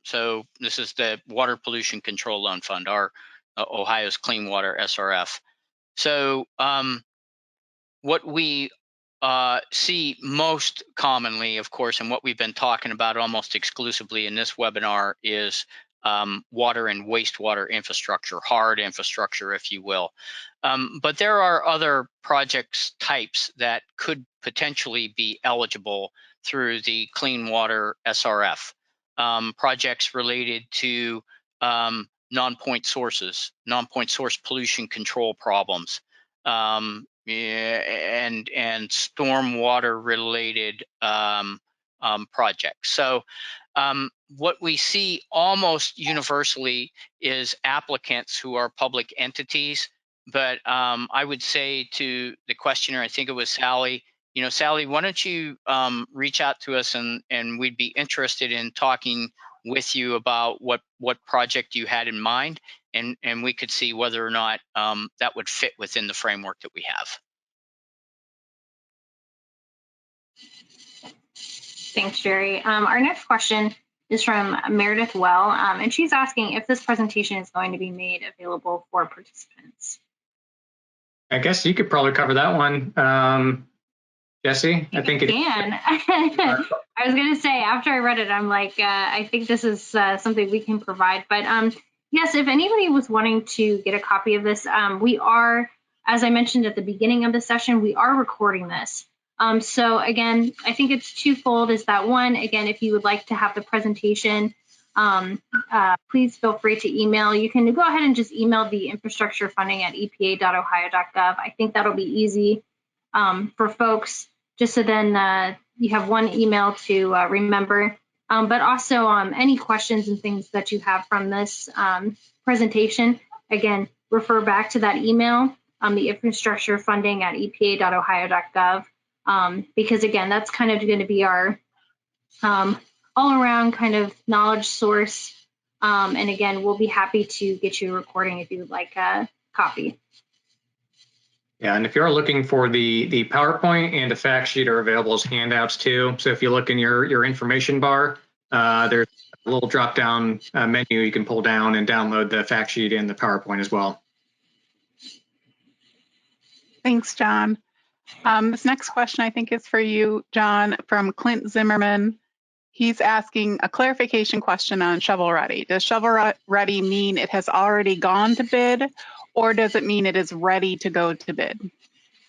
So this is the Water Pollution Control Loan Fund, our Ohio's Clean Water SRF. So what we see most commonly, of course, and what we've been talking about almost exclusively in this webinar is water and wastewater infrastructure, hard infrastructure, if you will. But there are other projects types that could potentially be eligible through the Clean Water SRF. Projects related to non-point sources, non-point source pollution control problems, and stormwater related projects. So what we see almost universally is applicants who are public entities. But I would say to the questioner, I think it was Sally, Sally, why don't you reach out to us, and we'd be interested in talking with you about what project you had in mind, and we could see whether or not that would fit within the framework that we have. Thanks, Jerry. Our next question is from Meredith Well, and she's asking if this presentation is going to be made available for participants. I guess you could probably cover that one. Jesse, I think it can. I was going to say, after I read it, I'm like, I think this is something we can provide. But yes, if anybody was wanting to get a copy of this, we are, as I mentioned at the beginning of the session, we are recording this. So again, I think it's twofold. Is that one, again, if you would like to have the presentation, please feel free to email. You can go ahead and just email the infrastructure funding at epa.ohio.gov. I think that'll be easy for folks, just so then you have one email to remember. but also any questions and things that you have from this presentation, again, refer back to that email, the infrastructure funding at epa.ohio.gov, because again, that's kind of going to be our all around kind of knowledge source. And again, we'll be happy to get you a recording if you would like a copy. Yeah, and if you're looking for the PowerPoint and the fact sheet are available as handouts too. So if you look in your information bar, there's a little drop down menu you can pull down and download the fact sheet and the PowerPoint as well. Thanks, John. This next question I think is for you, John, from Clint Zimmerman. He's asking a clarification question on shovel ready. Does shovel ready mean it has already gone to bid, or does it mean it is ready to go to bid?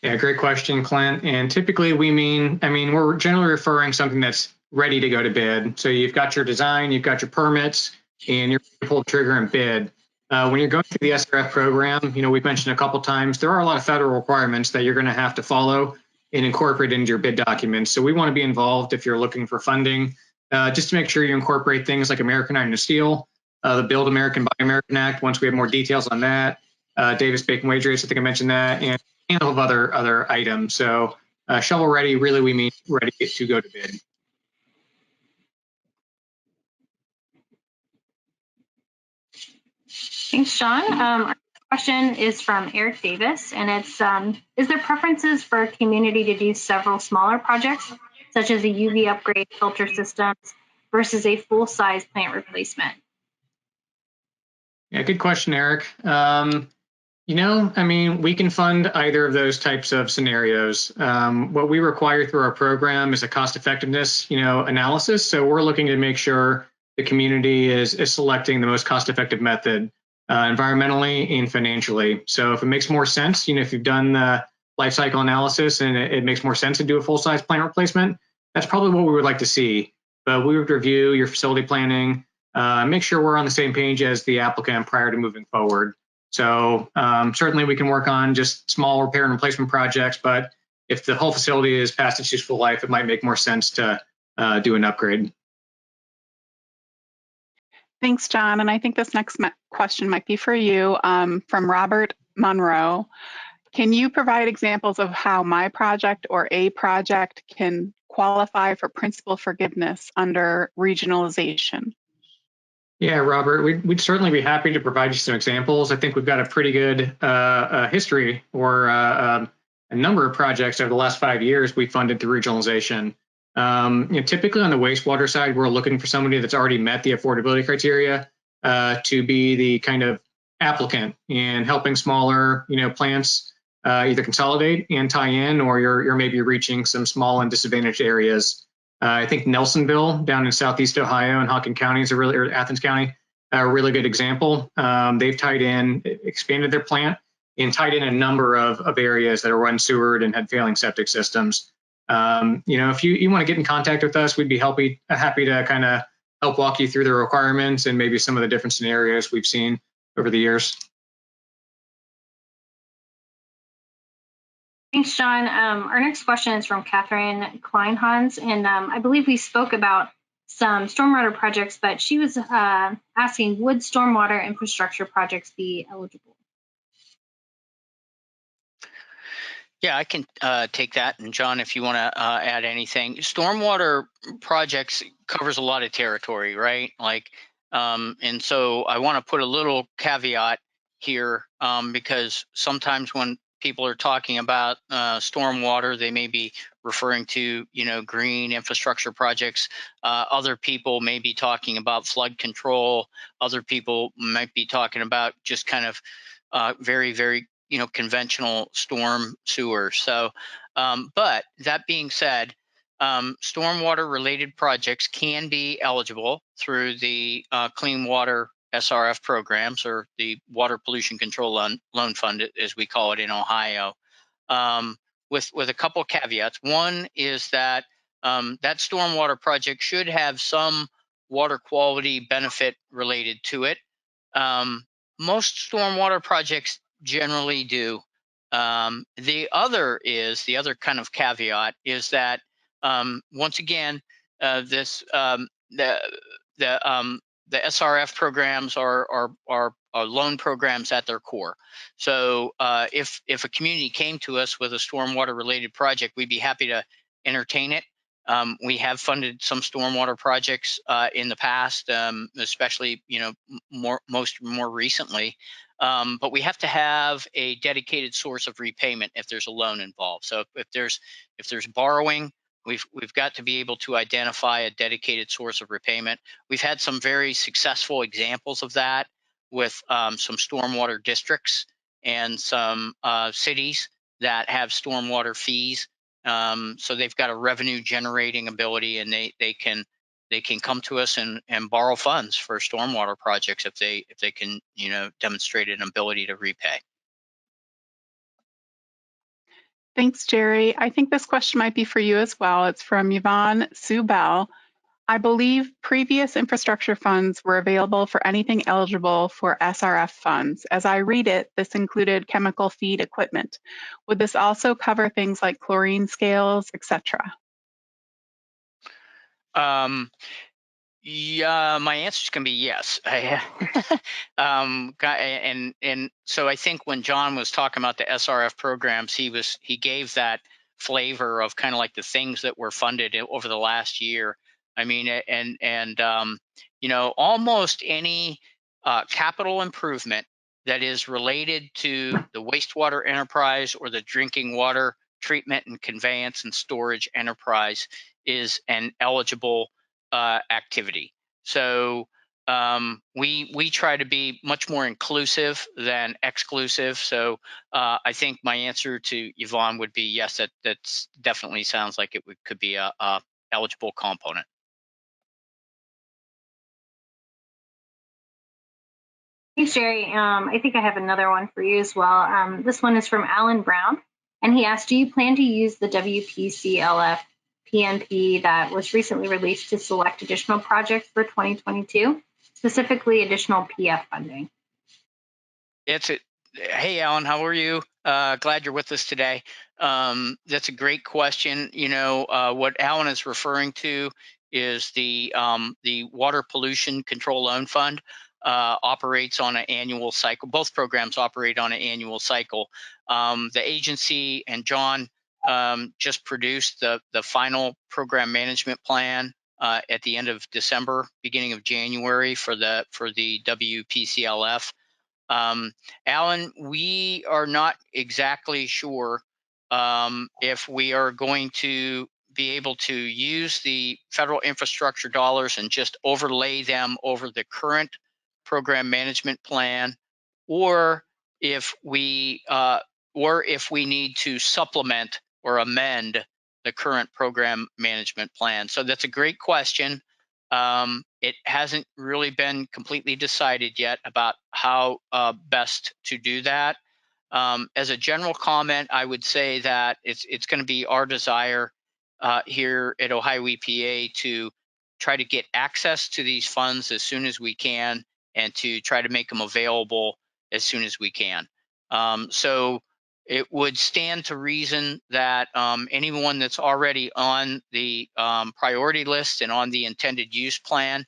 Yeah, great question, Clint. And typically we're generally referring something that's ready to go to bid. So you've got your design, you've got your permits, and you're ready to pull the trigger and bid. When you're going through the SRF program, we've mentioned a couple times, there are a lot of federal requirements that you're going to have to follow and incorporate into your bid documents. So we want to be involved if you're looking for funding, just to make sure you incorporate things like American Iron and Steel, the Build American, Buy American Act. Once we have more details on that, Davis-Bacon wage rates, I think I mentioned that, and a handful of other items. So shovel ready, really we mean ready to go to bid. Thanks, Sean. Our question is from Eric Davis, and it's, is there preferences for a community to do several smaller projects, such as a UV upgrade, filter systems, versus a full-size plant replacement? Yeah, good question, Eric. We can fund either of those types of scenarios. What we require through our program is a cost effectiveness, analysis. So we're looking to make sure the community is selecting the most cost effective method, environmentally and financially. So if it makes more sense, if you've done the life cycle analysis and it makes more sense to do a full size plant replacement, that's probably what we would like to see. But we would review your facility planning, make sure we're on the same page as the applicant prior to moving forward. So certainly we can work on just small repair and replacement projects, but if the whole facility is past its useful life, it might make more sense to do an upgrade. Thanks, John. And I think this next question might be for you, from Robert Monroe. Can you provide examples of how my project or a project can qualify for principal forgiveness under regionalization? Yeah, Robert, we'd certainly be happy to provide you some examples. I think we've got a pretty good history or a number of projects over the last 5 years we funded through regionalization. Typically on the wastewater side, we're looking for somebody that's already met the affordability criteria to be the kind of applicant and helping smaller, plants either consolidate and tie in, or you're maybe reaching some small and disadvantaged areas. I think Nelsonville down in Southeast Ohio and Hockin County is or Athens County, a really good example. They've tied in, expanded their plant, and tied in a number of areas that are unsewered and had failing septic systems. If you want to get in contact with us, we'd be happy to kind of help walk you through the requirements and maybe some of the different scenarios we've seen over the years. Thanks, John. Our next question is from Catherine Kleinhans, and I believe we spoke about some stormwater projects, but she was asking, would stormwater infrastructure projects be eligible? Yeah, I can take that. And John, if you want to add anything, stormwater projects covers a lot of territory, right? And so I want to put a little caveat here because sometimes when people are talking about stormwater, they may be referring to, green infrastructure projects. Other people may be talking about flood control. Other people might be talking about just kind of very, very, conventional storm sewer. So, but that being said, stormwater related projects can be eligible through the Clean Water SRF programs, or the Water Pollution Control Loan Fund, as we call it in Ohio, with a couple of caveats. One is that that stormwater project should have some water quality benefit related to it. Most stormwater projects generally do. The other kind of caveat is that once again, this the SRF programs are loan programs at their core. So if a community came to us with a stormwater related project, we'd be happy to entertain it. We have funded some stormwater projects in the past, especially more recently. But we have to have a dedicated source of repayment if there's a loan involved. So if there's borrowing, we've got to be able to identify a dedicated source of repayment. We've had some very successful examples of that with some stormwater districts and some cities that have stormwater fees. So they've got a revenue generating ability, and they can come to us and borrow funds for stormwater projects if they can demonstrate an ability to repay. Thanks, Jerry. I think this question might be for you as well. It's from Yvonne Subel. I believe previous infrastructure funds were available for anything eligible for SRF funds. As I read it, this included chemical feed equipment. Would this also cover things like chlorine scales, etc.? Yeah, my answer is going to be yes. And so I think when John was talking about the SRF programs, he gave that flavor of kind of like the things that were funded over the last year. I mean, almost any capital improvement that is related to the wastewater enterprise or the drinking water treatment and conveyance and storage enterprise is an eligible activity. So we try to be much more inclusive than exclusive. So I think my answer to Yvonne would be yes. That's definitely sounds like it could be a eligible component. Thanks, Jerry. I think I have another one for you as well. This one is from Alan Brown, and he asked, do you plan to use the WPCLF PMP that was recently released to select additional projects for 2022, specifically additional PF funding? Hey, Alan, how are you? Glad you're with us today. That's a great question. What Alan is referring to is the Water Pollution Control Loan Fund. Operates on an annual cycle. Both programs operate on an annual cycle. The agency and John just produced the final program management plan at the end of December, beginning of January for the WPCLF. Alan, we are not exactly sure if we are going to be able to use the federal infrastructure dollars and just overlay them over the current program management plan, or if we need to supplement or amend the current program management plan. So that's a great question. It hasn't really been completely decided yet about how best to do that. As a general comment, I would say that it's going to be our desire here at Ohio EPA to try to get access to these funds as soon as we can, and to try to make them available as soon as we can. So it would stand to reason that anyone that's already on the priority list and on the intended use plan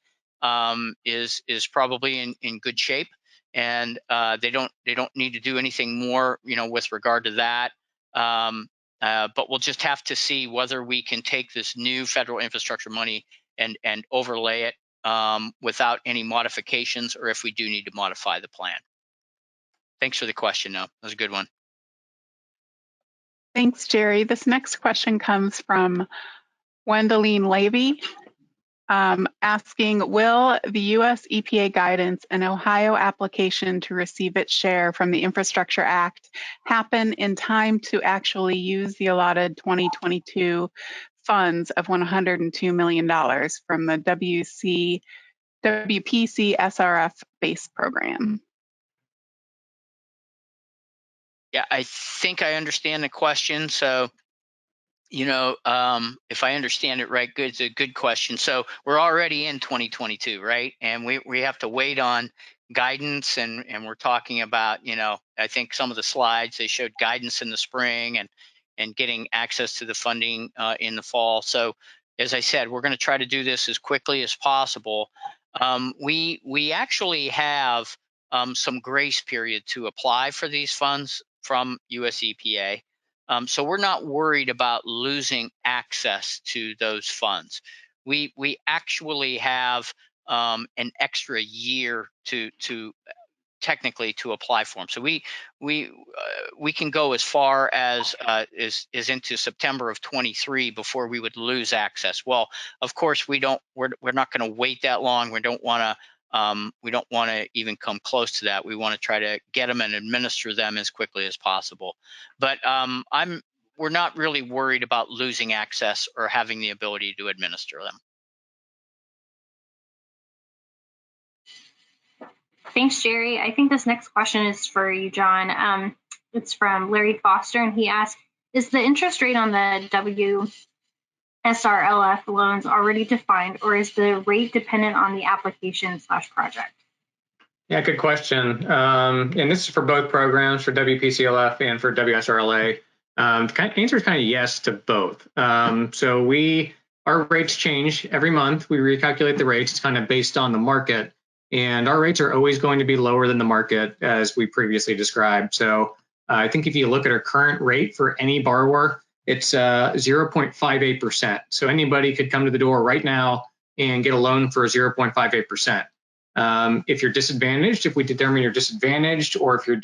is probably in good shape, and they don't need to do anything more, with regard to that. But we'll just have to see whether we can take this new federal infrastructure money and overlay it without any modifications, or if we do need to modify the plan. Thanks for the question, though. That was a good one. Thanks, Jerry. This next question comes from Wendeline Levy, asking, will the U.S. EPA guidance and Ohio application to receive its share from the Infrastructure Act happen in time to actually use the allotted 2022 funds of $102 million from the WPC SRF base program? Yeah, I think I understand the question. So, if I understand it right, it's a good question. So we're already in 2022, right? And we have to wait on guidance, and we're talking about, I think some of the slides, they showed guidance in the spring and getting access to the funding in the fall. So as I said, we're going to try to do this as quickly as possible. We actually have some grace period to apply for these funds from US EPA. So we're not worried about losing access to those funds. We actually have an extra year to technically to apply for them. So we can go as far as into September of 23 before we would lose access. Well, of course we're not going to wait that long. We don't want to even come close to that. We want to try to get them and administer them as quickly as possible. But we're not really worried about losing access or having the ability to administer them. Thanks, Jerry. I think this next question is for you, John. It's from Larry Foster, and he asked, is the interest rate on the WSRLF loans already defined, or is the rate dependent on the application/project? Yeah, good question. And this is for both programs, for WPCLF and for WSRLA. The answer is kind of yes to both. So our rates change every month. We recalculate the rates. It's kind of based on the market. And our rates are always going to be lower than the market, as we previously described. So I think if you look at our current rate for any borrower, it's 0.58%. So anybody could come to the door right now and get a loan for 0.58%. If you're disadvantaged, if we determine you're disadvantaged, or if you're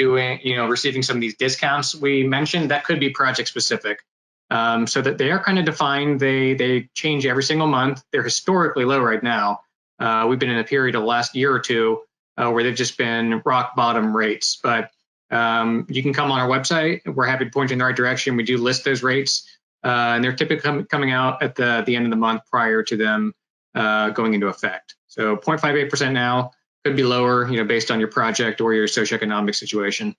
receiving some of these discounts we mentioned, that could be project specific. So that they are kind of defined. They change every single month. They're historically low right now. We've been in a period of the last year or two where they've just been rock bottom rates. But you can come on our website. We're happy to point you in the right direction. We do list those rates, and they're typically coming out at the end of the month prior to them going into effect. So 0.58% now, could be lower, based on your project or your socioeconomic situation.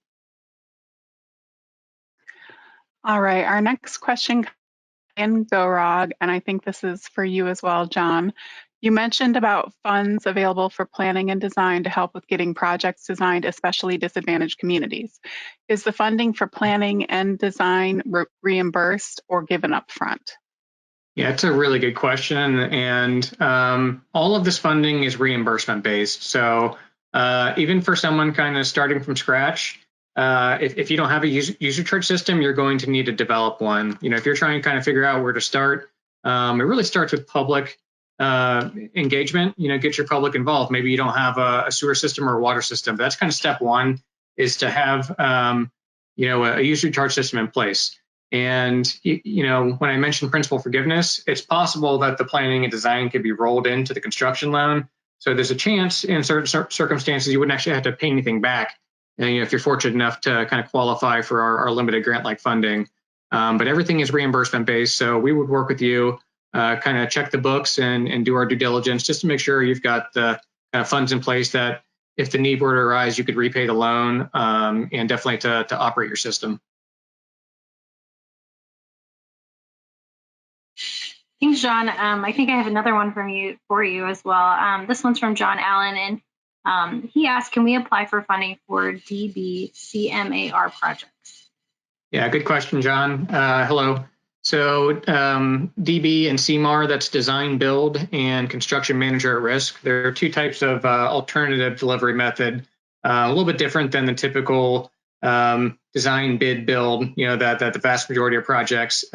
All right, our next question in GOROG, and I think this is for you as well, John. You mentioned about funds available for planning and design to help with getting projects designed, especially disadvantaged communities. Is the funding for planning and design reimbursed or given up front? Yeah, it's a really good question. And all of this funding is reimbursement based. So even for someone kind of starting from scratch, if you don't have a user charge system, you're going to need to develop one. If you're trying to kind of figure out where to start, it really starts with public engagement. Get your public involved. Maybe you don't have a sewer system or a water system. But that's kind of step one, is to have a user charge system in place. And when I mentioned principal forgiveness, it's possible that the planning and design could be rolled into the construction loan. So there's a chance in certain circumstances you wouldn't actually have to pay anything back, if you're fortunate enough to kind of qualify for our limited grant-like funding. But everything is reimbursement based. So we would work with you, kind of check the books and do our due diligence just to make sure you've got the funds in place that if the need were to arise, you could repay the loan, and definitely to operate your system. Thanks, John. I think I have another one for you as well. This one's from John Allen, and he asked, can we apply for funding for DB-CMAR projects? Yeah, good question, John. Hello. So DB and CMAR, that's design, build, and construction manager at risk. There are two types of alternative delivery method, a little bit different than the typical design, bid, build, that the vast majority of projects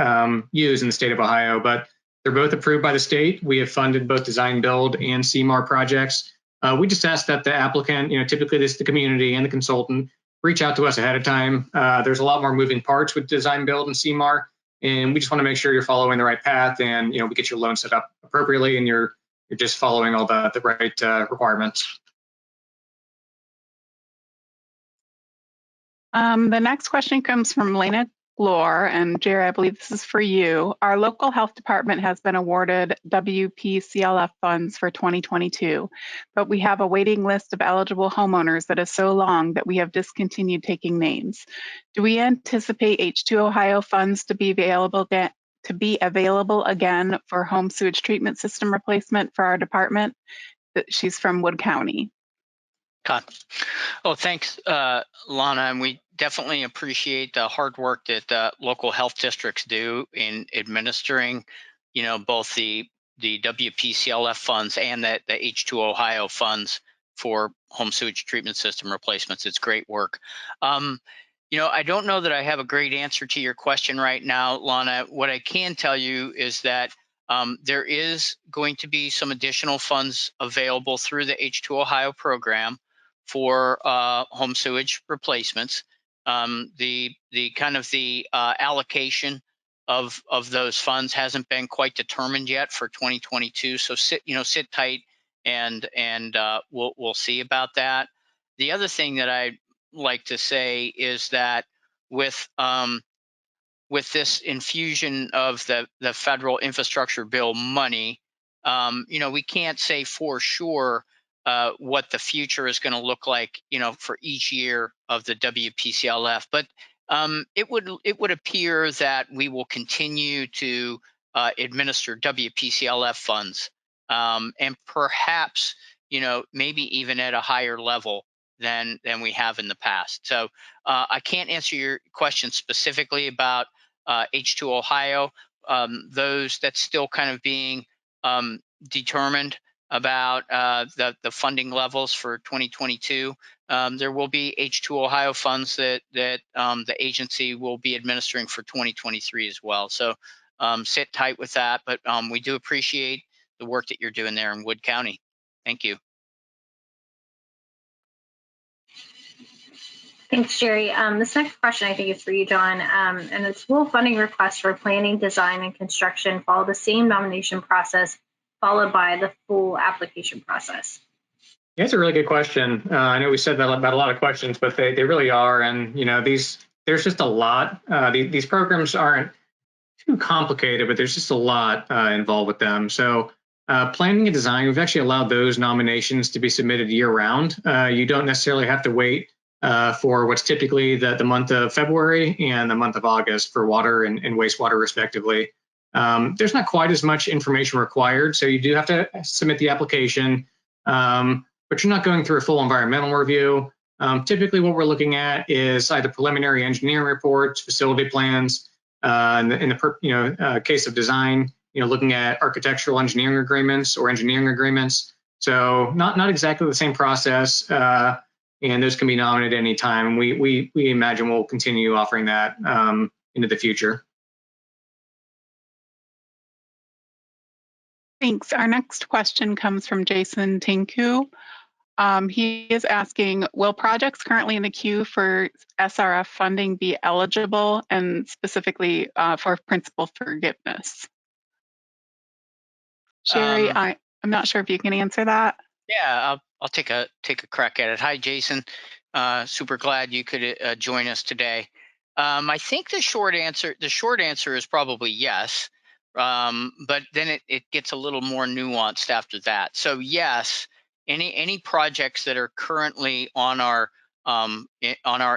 use in the state of Ohio, but they're both approved by the state. We have funded both design, build, and CMAR projects. We just ask that the applicant, typically this is the community and the consultant, reach out to us ahead of time. There's a lot more moving parts with design, build, and CMAR, and we just want to make sure you're following the right path, and we get your loan set up appropriately, and you're just following all the right requirements. The next question comes from Lena Glore, and Jerry, I believe this is for you. Our local health department has been awarded WPCLF funds for 2022, but we have a waiting list of eligible homeowners that is so long that we have discontinued taking names. Do we anticipate H2 Ohio funds to be available again for home sewage treatment system replacement for our department? She's from Wood County. Oh, thanks, Lana, and we definitely appreciate the hard work that local health districts do in administering, both the WPCLF funds and the H2 Ohio funds for home sewage treatment system replacements. It's great work. I don't know that I have a great answer to your question right now, Lana. What I can tell you is that there is going to be some additional funds available through the H2 Ohio program for home sewage replacements. The allocation of those funds hasn't been quite determined yet for 2022. So sit tight and we'll see about that. The other thing that I'd like to say is that with this infusion of the federal infrastructure bill money, we can't say for sure what the future is going to look like, for each year of the WPCLF. But it would appear that we will continue to administer WPCLF funds, and perhaps, maybe even at a higher level than we have in the past. So I can't answer your question specifically about H2 Ohio. That's still kind of being determined about the funding levels for 2022. There will be H2 Ohio funds that the agency will be administering for 2023 as well. So sit tight with that, but we do appreciate the work that you're doing there in Wood County. Thank you. Thanks, Jerry. This next question I think is for you, John, and it's will funding requests for planning, design, and construction follow the same nomination process followed by the full application process? Yeah, that's a really good question. I know we said that about a lot of questions, but they really are. And, there's just a lot. These programs aren't too complicated, but there's just a lot involved with them. So planning and design, we've actually allowed those nominations to be submitted year round. You don't necessarily have to wait for what's typically the month of February and the month of August for water and wastewater, respectively. There's not quite as much information required, so you do have to submit the application, but you're not going through a full environmental review. Typically, what we're looking at is either preliminary engineering reports, facility plans. In the case of design, looking at architectural engineering agreements or engineering agreements. So not exactly the same process. And those can be nominated any time. We imagine we'll continue offering that into the future. Thanks. Our next question comes from Jason Tinku. He is asking, will projects currently in the queue for SRF funding be eligible, and specifically for principal forgiveness? Sherry, I'm not sure if you can answer that. Yeah, I'll take a crack at it. Hi, Jason. Super glad you could join us today. I think the short answer is probably yes, but then it gets a little more nuanced after that. So yes, any projects that are currently on our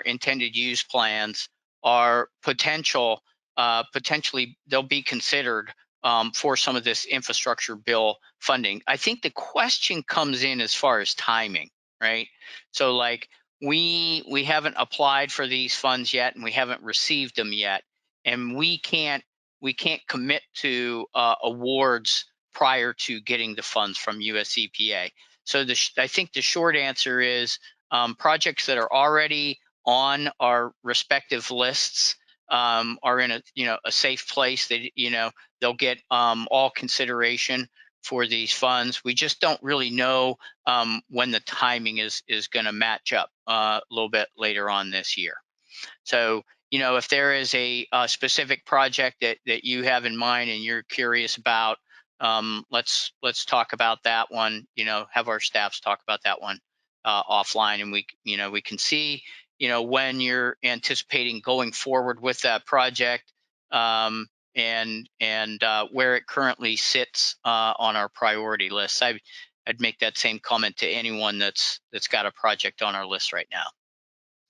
intended use plans are potentially they'll be considered for some of this infrastructure bill funding. I think the question comes in as far as timing, right? So like we haven't applied for these funds yet, and we haven't received them yet, and we can't commit to awards prior to getting the funds from US EPA. So I think the short answer is projects that are already on our respective lists are in a safe place. They'll get all consideration for these funds. We just don't really know when the timing is going to match up a little bit later on this year. So if there is a specific project that you have in mind and you're curious about, let's talk about that one. Have our staffs talk about that one offline, and we can see when you're anticipating going forward with that project, and where it currently sits on our priority list. I'd make that same comment to anyone that's got a project on our list right now.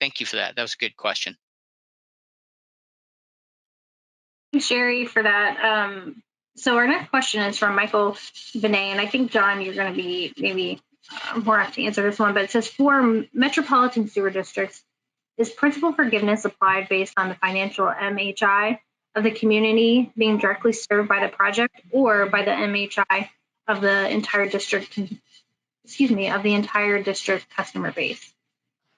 Thank you for that. That was a good question. Thanks, Sherry, for that. So our next question is from Michael Benet, and I think, John, you're going to be maybe more apt to answer this one, but it says, for metropolitan sewer districts, is principal forgiveness applied based on the financial MHI of the community being directly served by the project or by the MHI of the entire district, of the entire district customer base?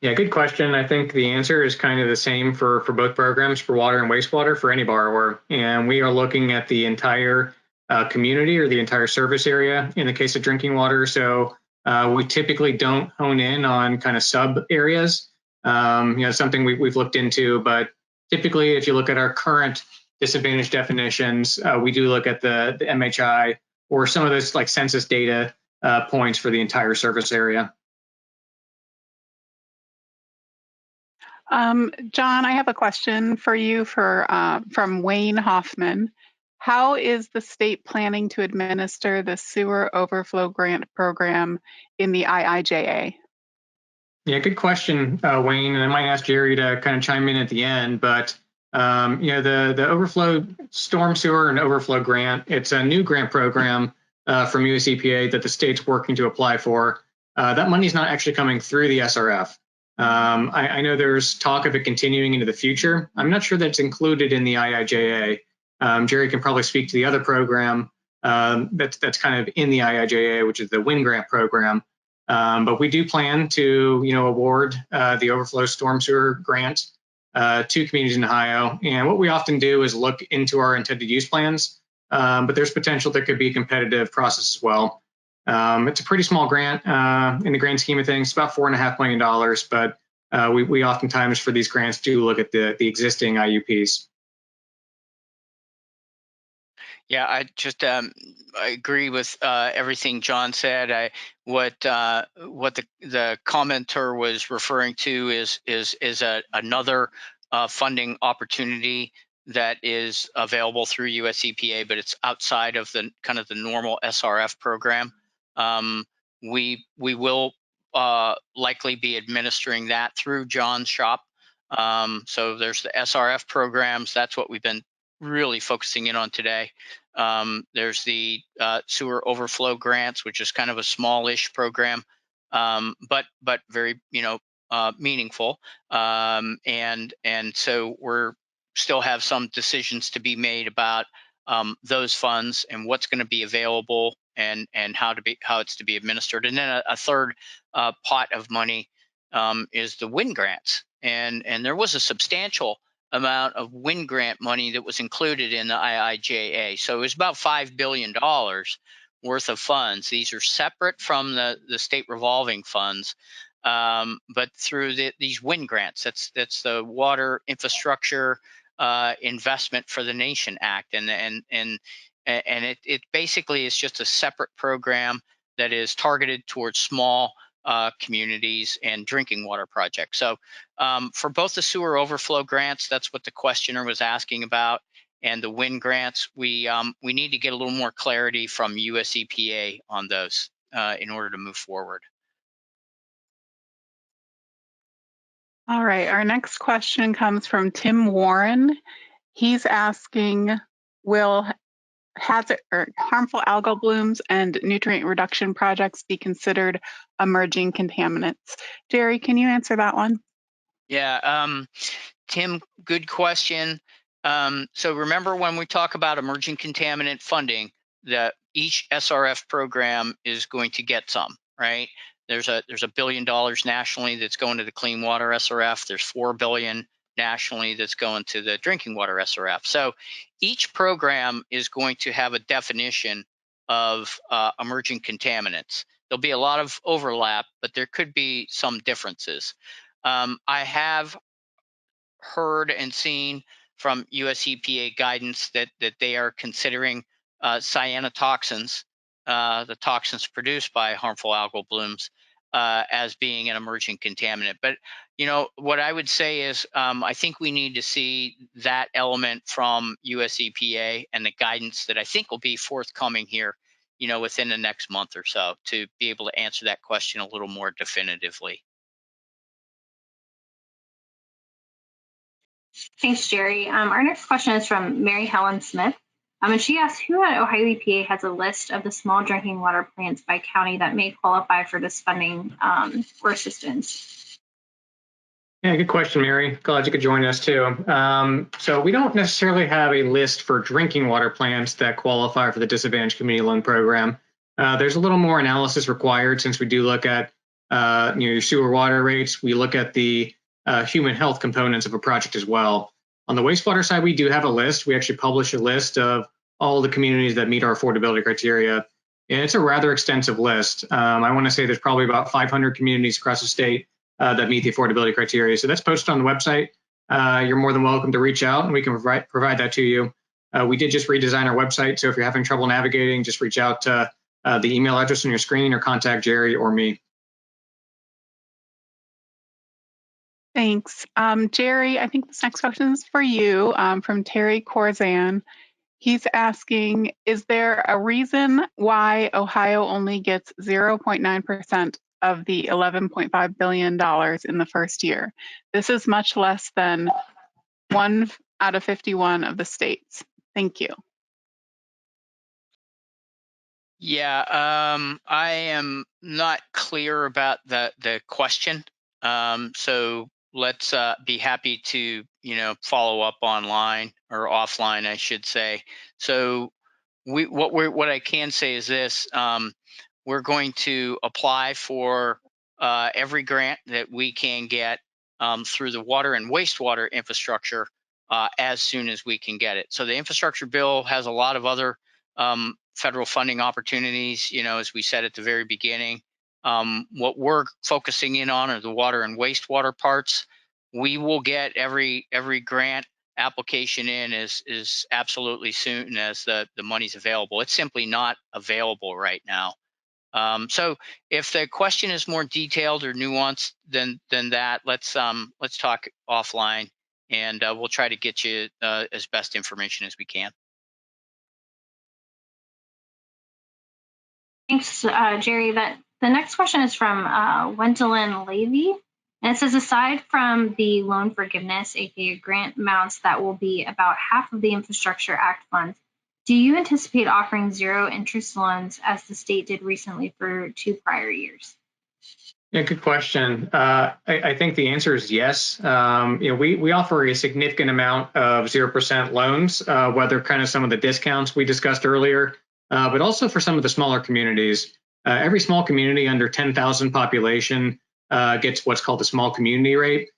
Yeah, good question. I think the answer is kind of the same for both programs, for water and wastewater, for any borrower. And we are looking at the entire community or the entire service area in the case of drinking water. So we typically don't hone in on kind of sub areas. Something we've looked into, but typically if you look at our current disadvantage definitions, we do look at the MHI or some of those like census data points for the entire service area. John, I have a question for you from Wayne Hoffman. How is the state planning to administer the sewer overflow grant program in the IIJA? Yeah, good question, Wayne. And I might ask Jerry to kind of chime in at the end, but the overflow storm sewer and overflow grant, it's a new grant program from US EPA that the state's working to apply for. That money's not actually coming through the SRF. I know there's talk of it continuing into the future. I'm not sure that's included in the IIJA. Jerry can probably speak to the other program that's kind of in the IIJA, which is the WIN grant program. But we do plan to, award the overflow storm sewer grant to communities in Ohio. And what we often do is look into our intended use plans, but there's potential that could be a competitive process as well. It's a pretty small grant in the grand scheme of things, about $4.5 million, but we oftentimes for these grants do look at the existing IUPs. Yeah, I just I agree with everything John said. What the commenter was referring to is another funding opportunity that is available through US EPA, but it's outside of the kind of the normal SRF program. We will likely be administering that through John's shop. So there's the SRF programs. That's what we've been really focusing in on today. There's the sewer overflow grants, which is kind of a smallish program, but very meaningful. And so we're still have some decisions to be made about those funds and what's going to be available and how it's to be administered. And then a third pot of money is the WIN grants, and there was a substantial amount of WIN grant money that was included in the IIJA. So it was about $5 billion worth of funds. These are separate from the state revolving funds, but through these WIN grants. That's the Water Infrastructure Investment for the Nation Act, and it basically is just a separate program that is targeted towards small communities and drinking water projects. So for both the sewer overflow grants, that's what the questioner was asking about, and the WIN grants, we need to get a little more clarity from US EPA on those in order to move forward. All right, our next question comes from Tim Warren. He's asking, will harmful algal blooms and nutrient reduction projects be considered emerging contaminants? Jerry, can you answer that one? Yeah, Tim, good question. So remember when we talk about emerging contaminant funding, that each SRF program is going to get some, right? There's $1 billion nationally that's going to the clean water SRF. There's $4 billion nationally that's going to the drinking water SRF. So each program is going to have a definition of emerging contaminants. There'll be a lot of overlap, but there could be some differences. I have heard and seen from US EPA guidance that they are considering cyanotoxins, the toxins produced by harmful algal blooms, as being an emerging contaminant. But what I would say is I think we need to see that element from US EPA and the guidance that I think will be forthcoming here, within the next month or so, to be able to answer that question a little more definitively. Thanks, Jerry. Our next question is from Mary Helen Smith. And she asks, who at Ohio EPA has a list of the small drinking water plants by county that may qualify for this funding or assistance? Yeah, good question, Mary. Glad you could join us too. So we don't necessarily have a list for drinking water plants that qualify for the Disadvantaged Community Loan Program. There's a little more analysis required since we do look at your sewer water rates. We look at the human health components of a project as well. On the wastewater side, we do have a list. We actually publish a list of all the communities that meet our affordability criteria. And it's a rather extensive list. I want to say there's probably about 500 communities across the state that meet the affordability criteria. So that's posted on the website. You're more than welcome to reach out and we can provide that to you. We did just redesign our website. So if you're having trouble navigating, just reach out to the email address on your screen or contact Jerry or me. Thanks. Jerry, I think this next question is for you from Terry Corzan. He's asking, is there a reason why Ohio only gets 0.9% of the $11.5 billion in the first year? This is much less than 1 out of 51 of the states. Thank you. Yeah, I am not clear about the question. So let's be happy to follow up online or offline, I should say. So what I can say is this: we're going to apply for every grant that we can get through the water and wastewater infrastructure as soon as we can get it. So the infrastructure bill has a lot of other federal funding opportunities, as we said at the very beginning. What we're focusing in on are the water and wastewater parts. We will get every grant application in is absolutely soon as the money's available. It's simply not available right now. So if the question is more detailed or nuanced than that, let's talk offline, and we'll try to get you as best information as we can. Thanks, Jerry. The next question is from Wendelin Levy. And it says, aside from the loan forgiveness, aka grant amounts that will be about half of the Infrastructure Act funds, do you anticipate offering zero interest loans as the state did recently for 2 prior years? Yeah, good question. I think the answer is yes. We offer a significant amount of 0% loans, whether kind of some of the discounts we discussed earlier, but also for some of the smaller communities. Every small community under 10,000 population gets what's called the small community rate,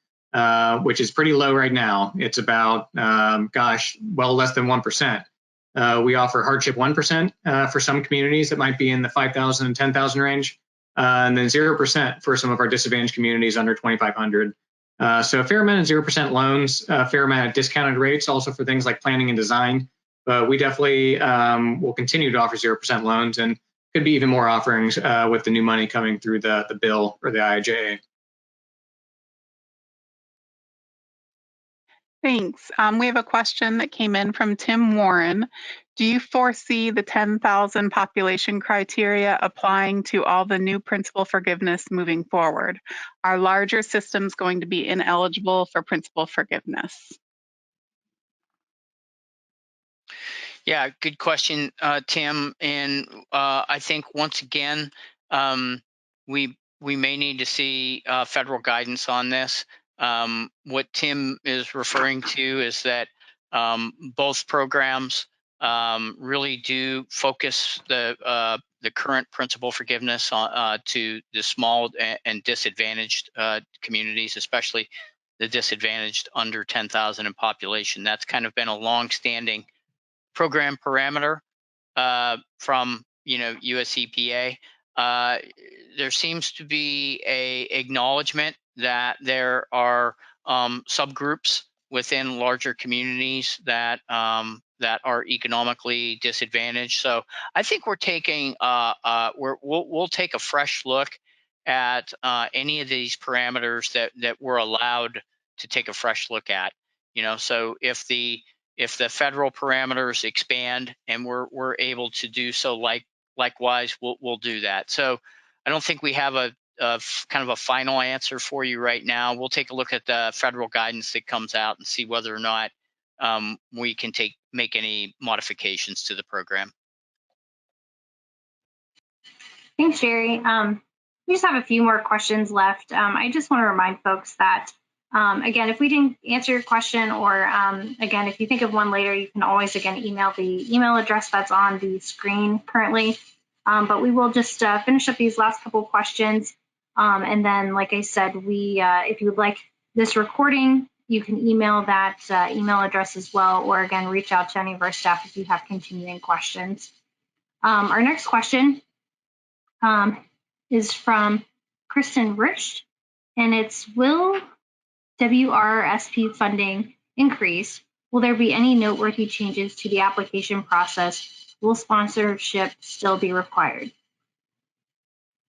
which is pretty low right now. It's about, well less than 1%. We offer hardship 1% for some communities that might be in the 5,000 and 10,000 range, and then 0% for some of our disadvantaged communities under 2,500. So a fair amount of 0% loans, a fair amount of discounted rates also for things like planning and design. But we definitely will continue to offer 0% loans, and could be even more offerings with the new money coming through the bill or the IIJA. Thanks. We have a question that came in from Tim Warren. Do you foresee the 10,000 population criteria applying to all the new principal forgiveness moving forward? Are larger systems going to be ineligible for principal forgiveness? Yeah, good question, Tim. And I think once again, we may need to see federal guidance on this. What Tim is referring to is that both programs really do focus the current principal forgiveness to the small and disadvantaged communities, especially the disadvantaged under 10,000 in population. That's kind of been a long-standing program parameter from US EPA. There seems to be a acknowledgement that there are subgroups within larger communities that are economically disadvantaged. So I think we're taking we'll take a fresh look at any of these parameters that we're allowed to take a fresh look at. So if the federal parameters expand and we're able to do so, likewise, we'll do that. So I don't think we have a kind of a final answer for you right now. We'll take a look at the federal guidance that comes out and see whether or not we can make any modifications to the program. Thanks, Jerry. We just have a few more questions left. I just want to remind folks that Again, if we didn't answer your question, or again, if you think of one later, you can always, again, email the email address that's on the screen currently. But we will just finish up these last couple of questions. And then, like I said, if you would like this recording, you can email that email address as well, or again, reach out to any of our staff if you have continuing questions. Our next question is from Kristen Rich, and it's, will WRSP funding increase? Will there be any noteworthy changes to the application process? Will sponsorship still be required?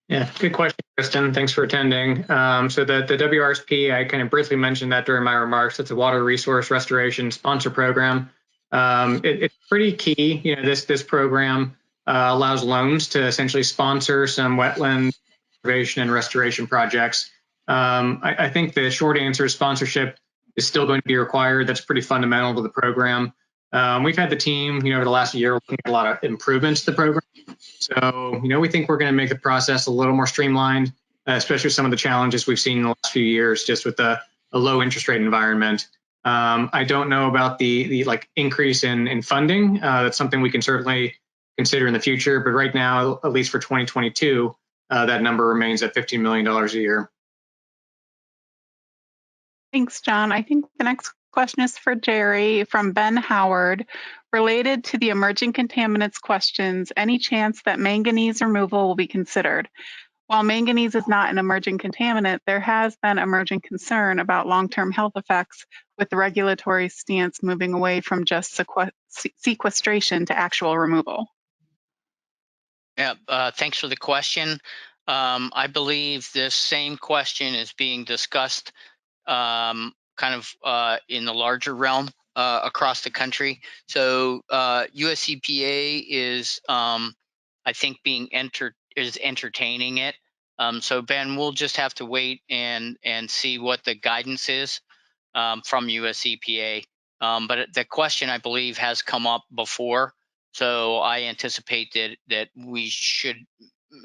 Yeah, good question, Kristen. Thanks for attending. So the WRSP, I kind of briefly mentioned that during my remarks. It's a water resource restoration sponsor program. It's pretty key. You know, this program allows loans to essentially sponsor some wetland conservation and restoration projects. I think the short answer is sponsorship is still going to be required. That's pretty fundamental to the program. We've had the team, over the last year, looking at a lot of improvements to the program. So, we think we're going to make the process a little more streamlined, especially with some of the challenges we've seen in the last few years, just with a low interest rate environment. I don't know about the increase in funding. That's something we can certainly consider in the future. But right now, at least for 2022, that number remains at $15 million a year. Thanks, John. I think the next question is for Jerry from Ben Howard. Related to the emerging contaminants questions, any chance that manganese removal will be considered? While manganese is not an emerging contaminant, there has been emerging concern about long-term health effects, with the regulatory stance moving away from just sequestration to actual removal. Yeah, thanks for the question. I believe this same question is being discussed kind of in the larger realm across the country. So US EPA is, I think, is entertaining it. So Ben, we'll just have to wait and see what the guidance is from US EPA. But the question, I believe, has come up before. So I anticipate that we should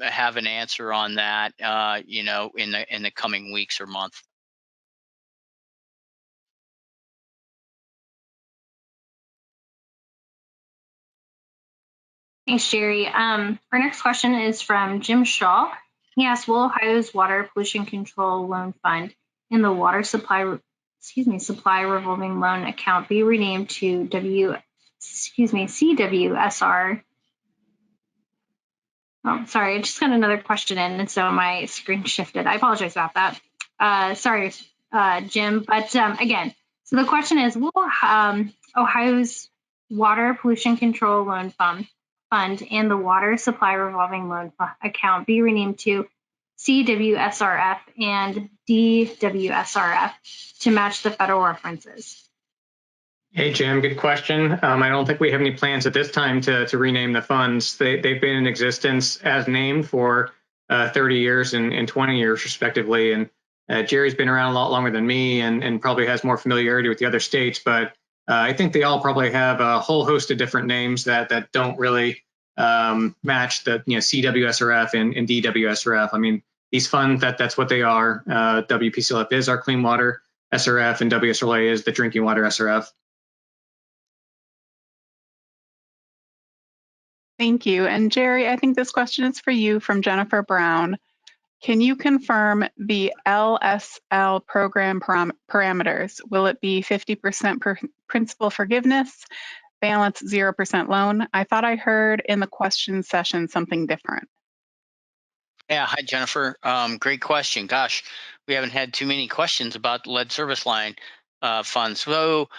have an answer on that, in the coming weeks or month. Thanks, Jerry. Our next question is from Jim Shaw. He asks, will Ohio's Water Pollution Control Loan Fund and the Water Supply Revolving Loan Account be renamed to CWSR? Oh, sorry, I just got another question in, and so my screen shifted. I apologize about that. Sorry, Jim. But again, so the question is, will Ohio's Water Pollution Control Loan Fund and the Water Supply Revolving Loan Account be renamed to CWSRF and DWSRF to match the federal references? Hey, Jim, good question. I don't think we have any plans at this time to rename the funds. They've been in existence as named for 30 years and 20 years, respectively. And Jerry's been around a lot longer than me and probably has more familiarity with the other states. But I think they all probably have a whole host of different names that don't really match the CWSRF and DWSRF. I mean, these funds, that's what they are. WPCLF is our clean water SRF, and WSRLA is the drinking water SRF. Thank you. And Jerry, I think this question is for you from Jennifer Brown. Can you confirm the LSL program parameters? Will it be 50% principal forgiveness, balance 0% loan? I thought I heard in the question session something different. Yeah, hi, Jennifer. Great question. Gosh, we haven't had too many questions about the lead service line funds. So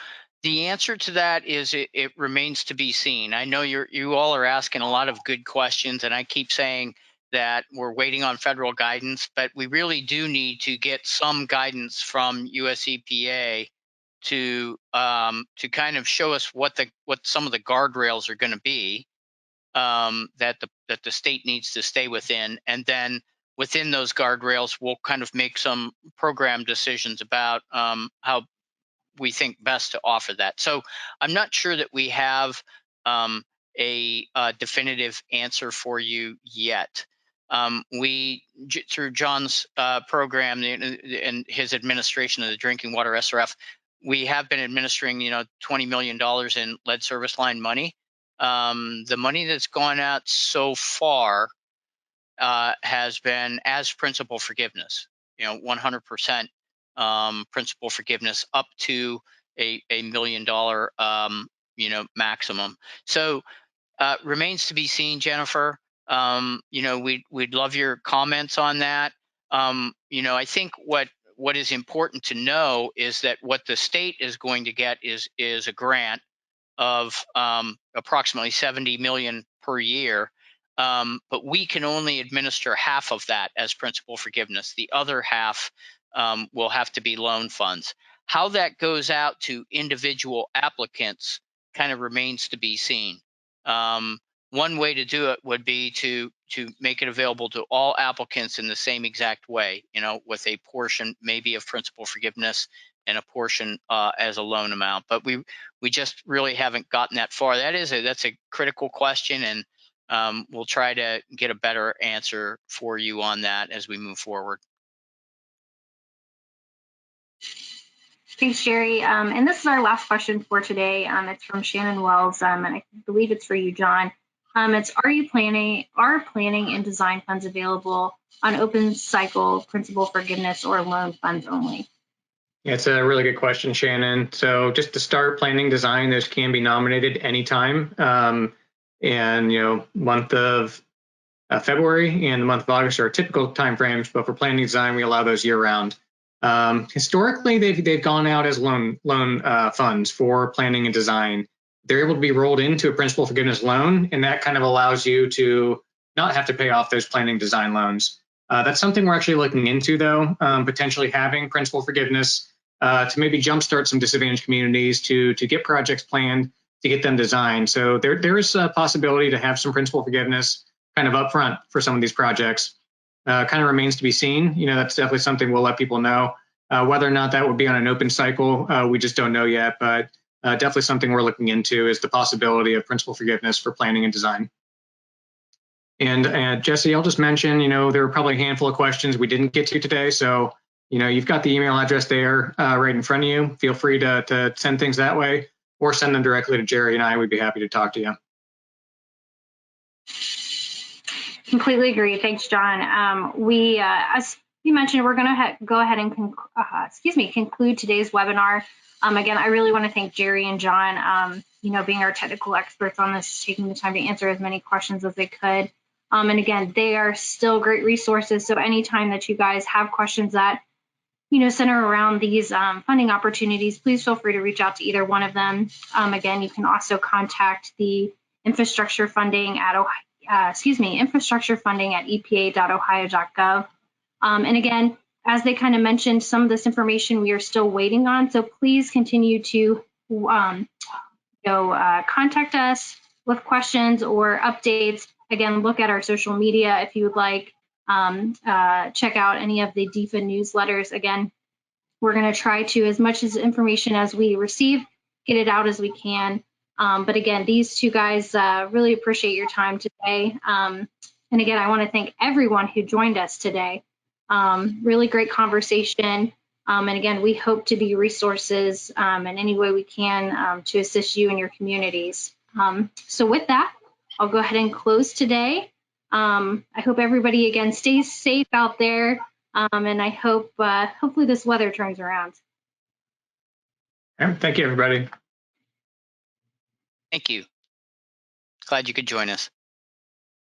the answer to that is it remains to be seen. I know you all are asking a lot of good questions, and I keep saying that we're waiting on federal guidance, but we really do need to get some guidance from US EPA to kind of show us what some of the guardrails are going to be that the state needs to stay within, and then within those guardrails, we'll kind of make some program decisions about how we think best to offer that. So I'm not sure that we have a definitive answer for you yet. through John's program and his administration of the drinking water SRF, we have been administering, $20 million in lead service line money. The money that's gone out so far has been as principal forgiveness, 100% principal forgiveness up to a $1 million, maximum. So remains to be seen, Jennifer. We'd love your comments on that. I think what is important to know is that what the state is going to get is a grant of approximately $70 million per year. But we can only administer half of that as principal forgiveness. The other half will have to be loan funds. How that goes out to individual applicants kind of remains to be seen. One way to do it would be to make it available to all applicants in the same exact way, with a portion maybe of principal forgiveness and a portion as a loan amount. But we just really haven't gotten that far. That's a critical question, and we'll try to get a better answer for you on that as we move forward. Thanks, Jerry. And this is our last question for today. It's from Shannon Wells, and I believe it's for you, John. Are planning and design funds available on open cycle principal forgiveness or loan funds only? Yeah, it's a really good question, Shannon. So just to start, planning design, those can be nominated anytime. Month of February and the month of August are typical timeframes, but for planning design, we allow those year round. Historically, they've gone out as loan funds for planning and design. They're able to be rolled into a principal forgiveness loan, and that kind of allows you to not have to pay off those planning design loans. That's something we're actually looking into, though, potentially having principal forgiveness to maybe jumpstart some disadvantaged communities to get projects planned, to get them designed. So there is a possibility to have some principal forgiveness kind of upfront for some of these projects. Kind of remains to be seen. That's definitely something we'll let people know. Whether or not that would be on an open cycle, we just don't know yet, but definitely something we're looking into is the possibility of principal forgiveness for planning and design. And Jesse, I'll just mention, there were probably a handful of questions we didn't get to today. So, you've got the email address there right in front of you. Feel free to send things that way or send them directly to Jerry and I. We'd be happy to talk to you. Completely agree. Thanks, John. As you mentioned, we're going to go ahead and conclude today's webinar. Again, I really want to thank Jerry and John, being our technical experts on this, taking the time to answer as many questions as they could. And again, they are still great resources. So anytime that you guys have questions that, center around these funding opportunities, please feel free to reach out to either one of them. Again, you can also contact the infrastructure funding at epa.ohio.gov. And again, as they kind of mentioned, some of this information we are still waiting on. So please continue to contact us with questions or updates. Again, look at our social media if you would like. Check out any of the DEFA newsletters. Again, we're going to try to, as much as information as we receive, get it out as we can. But again, these two guys really appreciate your time today. And again, I want to thank everyone who joined us today. Really great conversation. And again, we hope to be resources in any way we can to assist you and your communities. So with that, I'll go ahead and close today. I hope everybody, again, stays safe out there. And I hope, hopefully this weather turns around. Thank you, everybody. Thank you. Glad you could join us.